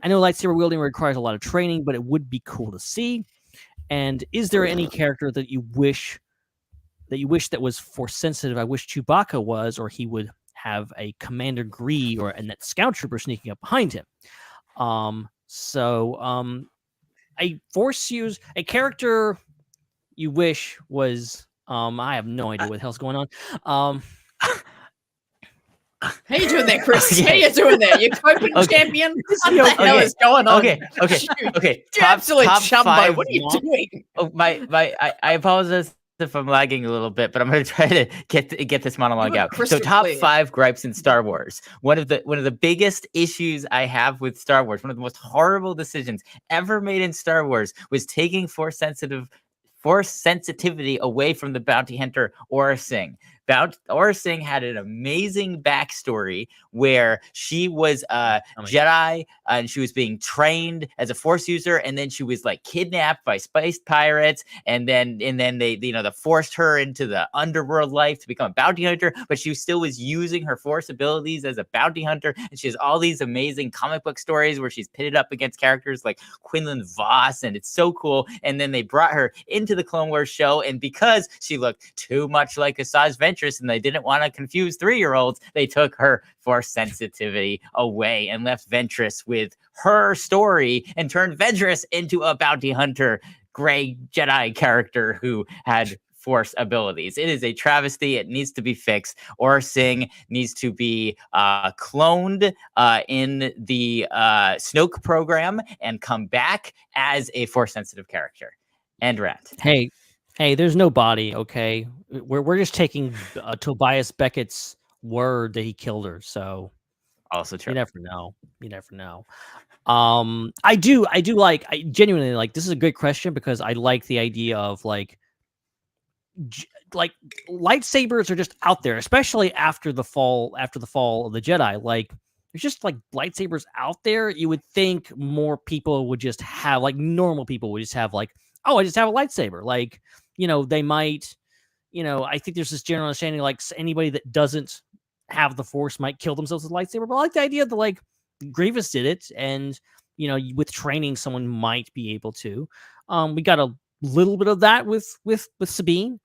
I know lightsaber wielding requires a lot of training, but it would be cool to see. And is there any character that you wish that was force sensitive? I wish Chewbacca was, or he would have a Commander Gree and that scout trooper sneaking up behind him. A character you wish was. I have no idea what the hell's going on. How you doing there, Chris? Okay. How you doing there? You coping champion? What the hell is going on? Okay. Absolute chumbo. What are you doing? Oh, I apologize if I'm lagging a little bit, but I'm going to try to get this monologue out. So, top 5 gripes in Star Wars. One of the biggest issues I have with Star Wars, one of the most horrible decisions ever made in Star Wars, was taking force sensitivity away from the bounty hunter Aurra Sing. Aurra Sing had an amazing backstory where she was a Jedi and she was being trained as a Force user, and then she was like kidnapped by space pirates, and then they they forced her into the underworld life to become a bounty hunter, but she still was using her Force abilities as a bounty hunter, and she has all these amazing comic book stories where she's pitted up against characters like Quinlan Voss, and it's so cool. And then they brought her into the Clone Wars show, and because she looked too much like Asajj Ventress and they didn't want to confuse 3-year-olds, they took her Force sensitivity away and left Ventress with her story and turned Ventress into a bounty hunter, gray Jedi character who had Force abilities. It is a travesty. It needs to be fixed. Aurra Sing needs to be cloned in the Snoke program and come back as a Force sensitive character. And rant. Hey, there's no body, okay? We're just taking Tobias Beckett's word that he killed her, so also true. You never know. I genuinely like, this is a good question because I like the idea of like lightsabers are just out there, especially after the fall of the Jedi. Like there's just like lightsabers out there. You would think more people would just have, like normal people would just have like, oh, I just have a lightsaber. Like, they might, I think there's this general understanding like anybody that doesn't have the Force might kill themselves with a lightsaber. But I like the idea that like Grievous did it, and with training, someone might be able to. We got a little bit of that with Sabine,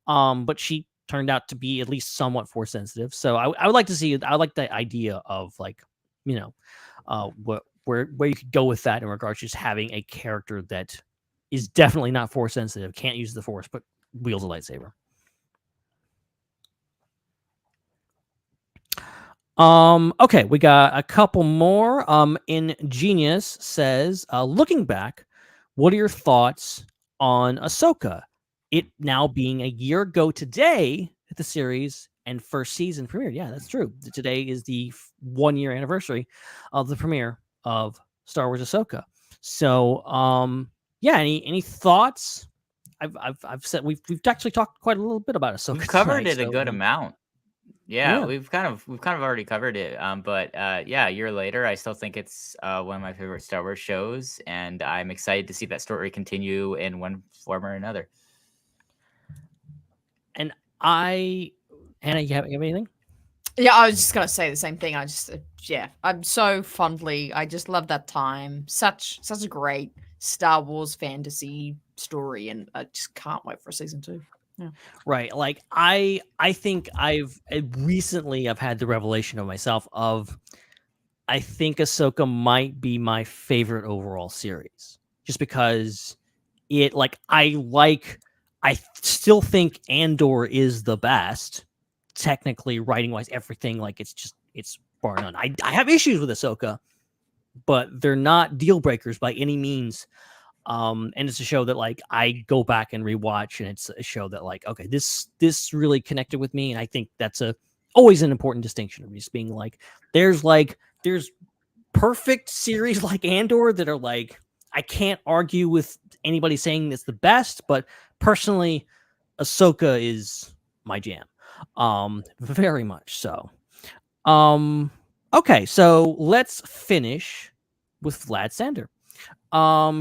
but she turned out to be at least somewhat Force sensitive. So I would like to see. I like the idea of like, where you could go with that in regards to just having a character that is definitely not Force sensitive, can't use the Force, but wields a lightsaber. Okay, we got a couple more. Ingenious says, looking back, what are your thoughts on Ahsoka? It now being a year ago today that the series and first season premiered. Yeah, that's true. Today is the 1-year anniversary of the premiere of Star Wars Ahsoka. So, yeah, any thoughts? I've said we've actually talked quite a little bit about Ahsoka. We've covered tonight, it a good amount. Yeah, we've kind of already covered it. But yeah, a year later, I still think it's one of my favorite Star Wars shows, and I'm excited to see that story continue in one form or another. And Hannah, you have anything? Yeah, I was just gonna say the same thing. I'm so fondly. I just love that time. Such a great Star Wars fantasy story, and I just can't wait for season 2. Yeah. Right. Like I think I've had the revelation of myself of I think Ahsoka might be my favorite overall series, just because I still think Andor is the best, technically, writing wise, everything. Like it's bar none. I have issues with Ahsoka, but they're not deal breakers by any means. And it's a show that like I go back and rewatch, and it's a show that like, okay, this really connected with me, and I think that's always an important distinction of just being like, there's perfect series like Andor that are like, I can't argue with anybody saying it's the best, but personally, Ahsoka is my jam. Very much so. Okay, so let's finish with Vlad Sander.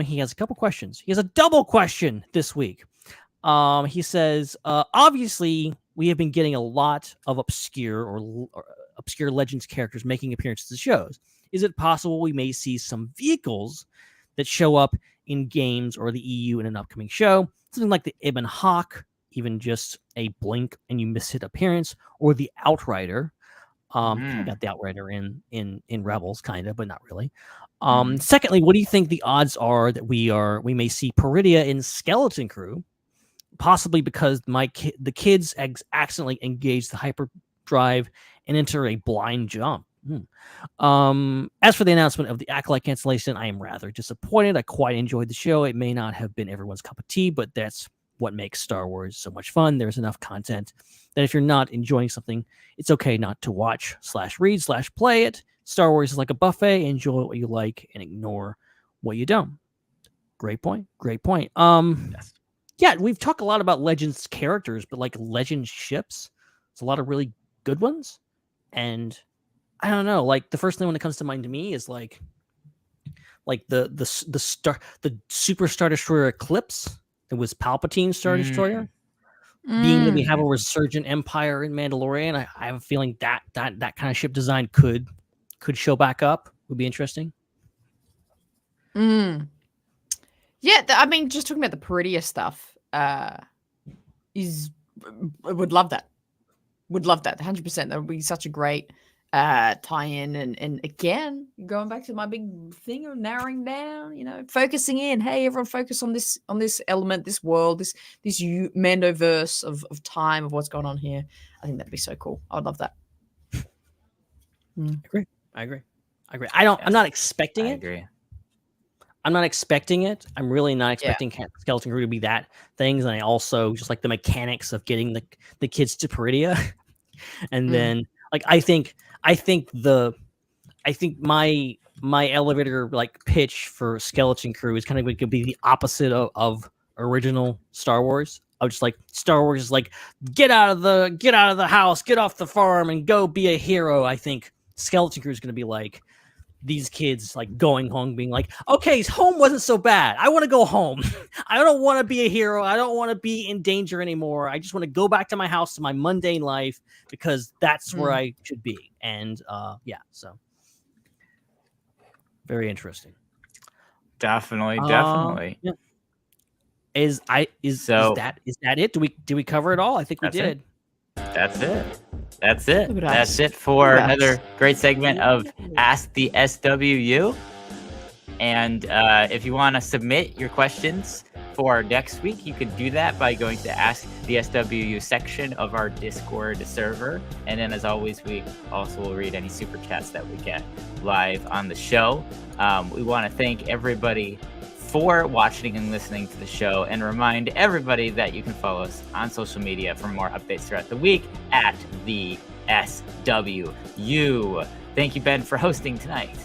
He has a couple questions. He has a double question this week. He says, obviously, we have been getting a lot of obscure Legends characters making appearances in shows. Is it possible we may see some vehicles that show up in games or the EU in an upcoming show? Something like the Ibn Hawk, even just a blink and you miss it appearance, or the Outrider. I got the Outrider in Rebels, kind of, but not really. Secondly, what do you think the odds are that we may see Peridia in Skeleton Crew? Possibly because the kids accidentally engage the hyperdrive and enter a blind jump. As for the announcement of the Acolyte cancellation, I am rather disappointed. I quite enjoyed the show. It may not have been everyone's cup of tea, but that's what makes Star Wars so much fun. There's enough content that if you're not enjoying something, it's okay not to watch /read /play it. Star Wars is like a buffet. Enjoy what you like and ignore what you don't. Great point. Yes. Yeah, we've talked a lot about Legends characters, but like Legends ships. It's a lot of really good ones, and I don't know. Like the first thing that comes to mind to me is like the Super Star Destroyer Eclipse. It was Palpatine's Star Destroyer. Being that we have a resurgent empire in Mandalorian, I have a feeling that kind of ship design could show back up. Would be interesting. Yeah, I mean, just talking about the Peridia stuff, I would love that. Would love that 100%. That would be such a great tie-in, and again, going back to my big thing of narrowing down, focusing in. Hey, everyone, focus on this element, this world, this Mandoverse of time, of what's going on here. I think that'd be so cool. I would love that. I agree. I'm not expecting it. I agree. I'm not expecting it. I'm really not expecting Skeleton Crew to be that things, and I also just like the mechanics of getting the kids to Peridia, and then like I think my elevator like pitch for Skeleton Crew is kind of going to be the opposite of original Star Wars. I was just like, Star Wars is like, get out of the house, get off the farm, and go be a hero. I think Skeleton Crew is going to be like these kids like going home, being like, okay, home wasn't so bad. I want to go home. I don't want to be a hero. I don't want to be in danger anymore. I just want to go back to my house, to my mundane life, because that's where I should be. And so very interesting. Definitely. Yeah. Is that it? Did we cover it all? I think we did. That's it. That's it for another great segment of Ask the SWU. And if you want to submit your questions for next week, you can do that by going to the Ask the SWU section of our Discord server. And then, as always, we also will read any super chats that we get live on the show. We want to thank everybody for watching and listening to the show, and remind everybody that you can follow us on social media for more updates throughout the week at the SWU. Thank you, Ben, for hosting tonight.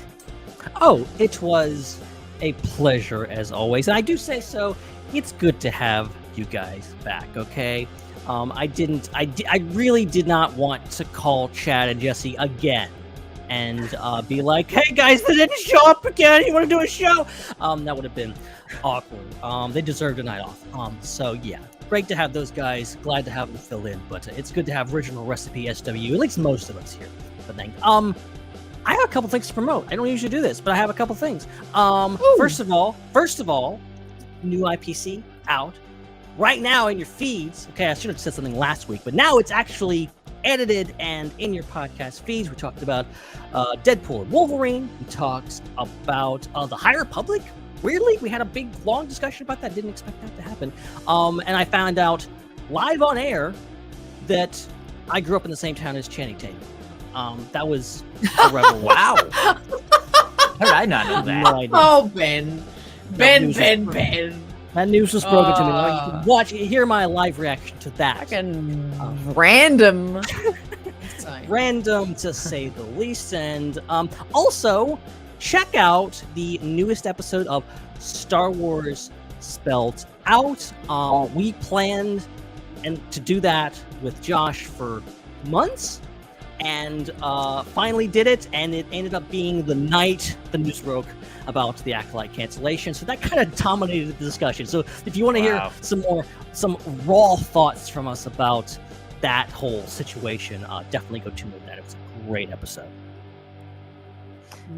Oh, it was a pleasure as always. And I do say so. It's good to have you guys back. Okay. I really did not want to call Chad and Jesse again and be like, hey guys, they didn't show up again. You want to do a show? That would have been awkward. They deserved a night off. So yeah, great to have those guys. Glad to have them fill in, but it's good to have original recipe SW, at least most of us here. But then, I have a couple things to promote. I don't usually do this, but I have a couple things. First of all, new IPC out right now in your feeds. Okay, I should have said something last week, but now it's actually edited and in your podcast feeds. We talked about Deadpool and Wolverine. We talked about the High Republic. Weirdly, we had a big, long discussion about that. Didn't expect that to happen. And I found out live on air that I grew up in the same town as Channing Tatum. That was a rebel. Wow. How did I not know that? No idea. Oh, Ben. Ben. That news was broken to me. You can hear my live reaction to that. Fucking random. Random, to say the least. And also, check out the newest episode of Star Wars Spelled Out. We planned to do that with Josh for months, and finally did it, and it ended up being the night the news broke about the Acolyte cancellation. So that kind of dominated the discussion. So if you want to hear some raw thoughts from us about that whole situation, definitely go tune in that. It was a great episode.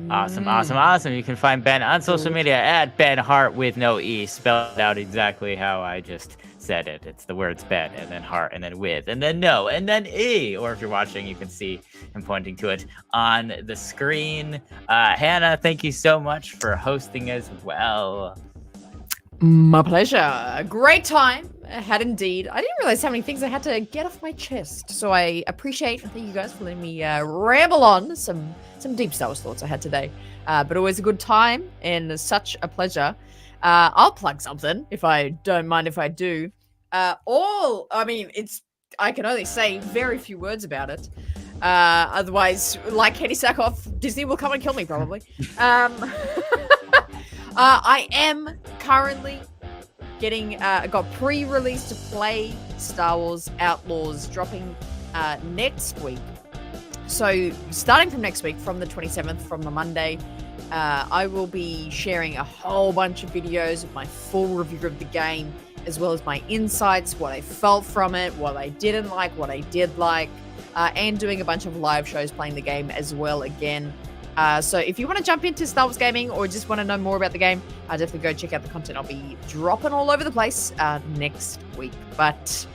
Awesome. You can find Ben on social media at Ben Hart with no E, spelled out exactly how I just said it. It's the words Ben, and then Hart, and then with, and then no, and then E. Or if you're watching, you can see him pointing to it on the screen. Hannah, thank you so much for hosting as well. My pleasure. A great time. I had indeed. I didn't realize how many things I had to get off my chest. So I appreciate and thank you guys for letting me ramble on some deep Star Wars thoughts I had today. But always a good time and such a pleasure. I'll plug something if I don't mind if I do. I can only say very few words about it. Otherwise, like Kenny Sackhoff, Disney will come and kill me probably. I am currently got pre-release to play Star Wars Outlaws, dropping next week. So starting from next week, from the 27th, from the Monday, I will be sharing a whole bunch of videos of my full review of the game, as well as my insights, what I felt from it, what I didn't like, what I did like, and doing a bunch of live shows playing the game as well again. So if you want to jump into Star Wars gaming or just want to know more about the game, definitely go check out the content. I'll be dropping all over the place next week. But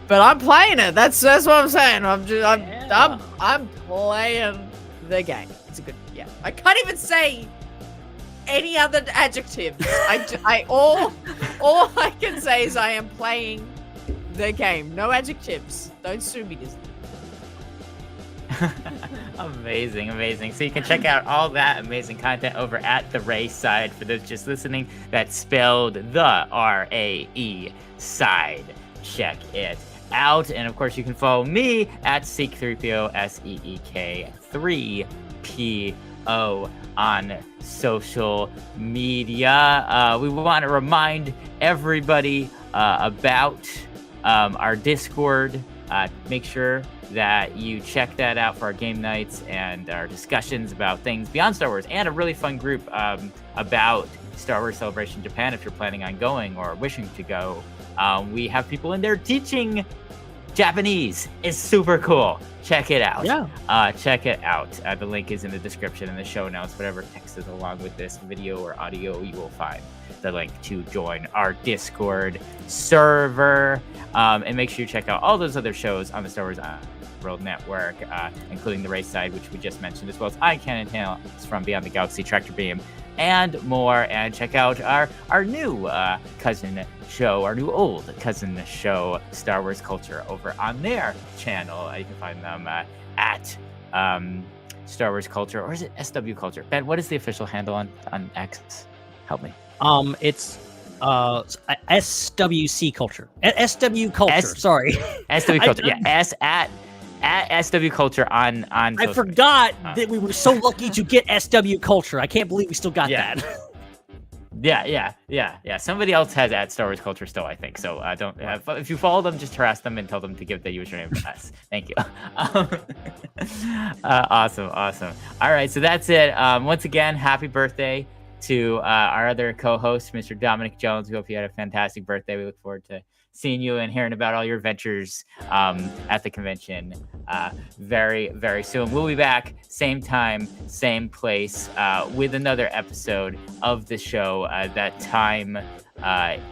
I'm playing it. That's what I'm saying. I'm playing the game. It's a good, yeah. I can't even say any other adjectives. All I can say is I am playing the game. No adjectives. Don't sue me, Disney. Amazing. So you can check out all that amazing content over at the Raeside. For those just listening, that's spelled the R-A-E side. Check it out. And of course, you can follow me at Seek3PO, SEEK3PO on social media. We want to remind everybody about our Discord. Make sure that you check that out for our game nights and our discussions about things beyond Star Wars, and a really fun group about Star Wars Celebration Japan if you're planning on going or wishing to go. We have people in there teaching Japanese. It's super cool. Check it out. Yeah. Check it out. The link is in the description and the show notes. Whatever text is along with this video or audio, you will find the link to join our Discord server. And make sure you check out all those other shows on the Star Wars World Network, including the Raeside, which we just mentioned, as well as I Can Tales from Beyond the Galaxy, Tractor Beam, and more. And check out our new cousin show, our new old cousin show, Star Wars Culture, over on their channel. You can find them at Star Wars Culture, or is it SWU Culture? Ben, what is the official handle on X? Help me. It's SWC Culture. SW Culture. Sorry. SW Culture. Yeah. At SW Culture on I forgot that we were so lucky to get SW Culture. I can't believe we still got that. Yeah. Somebody else has at Star Wars Culture still, I think. So don't. If you follow them, just harass them and tell them to give the username to us. Thank you. Awesome. All right, so that's it. Once again, happy birthday to our other co-host, Mr. Dominic Jones. We hope you had a fantastic birthday. We look forward to seeing you and hearing about all your adventures at the convention very, very soon. We'll be back same time, same place with another episode of the show. That time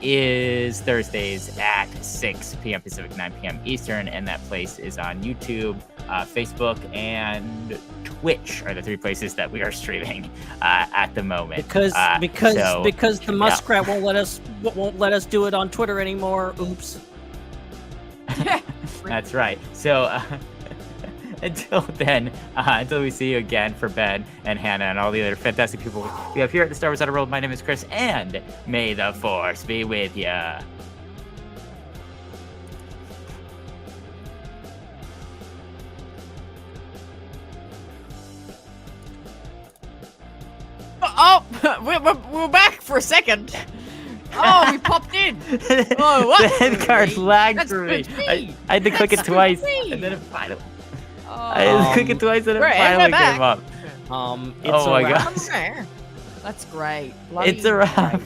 is Thursdays at 6 p.m. Pacific, 9 p.m. Eastern, and that place is on YouTube, Facebook, and Twitch are the three places that we are streaming at the moment. Because the muskrat won't let us do it on Twitter anymore. Oops. That's right. So until then, until we see you again, for Ben and Hannah and all the other fantastic people we have here at the Star Wars Underworld, my name is Chris, and may the Force be with ya. Oh, we're back for a second. Oh, we popped in. Oh, what? The head card lagged for me. I had to click it twice, and then it finally. I had to click it twice, and it finally came up. It's oh my gosh. That's great. It's a wrap.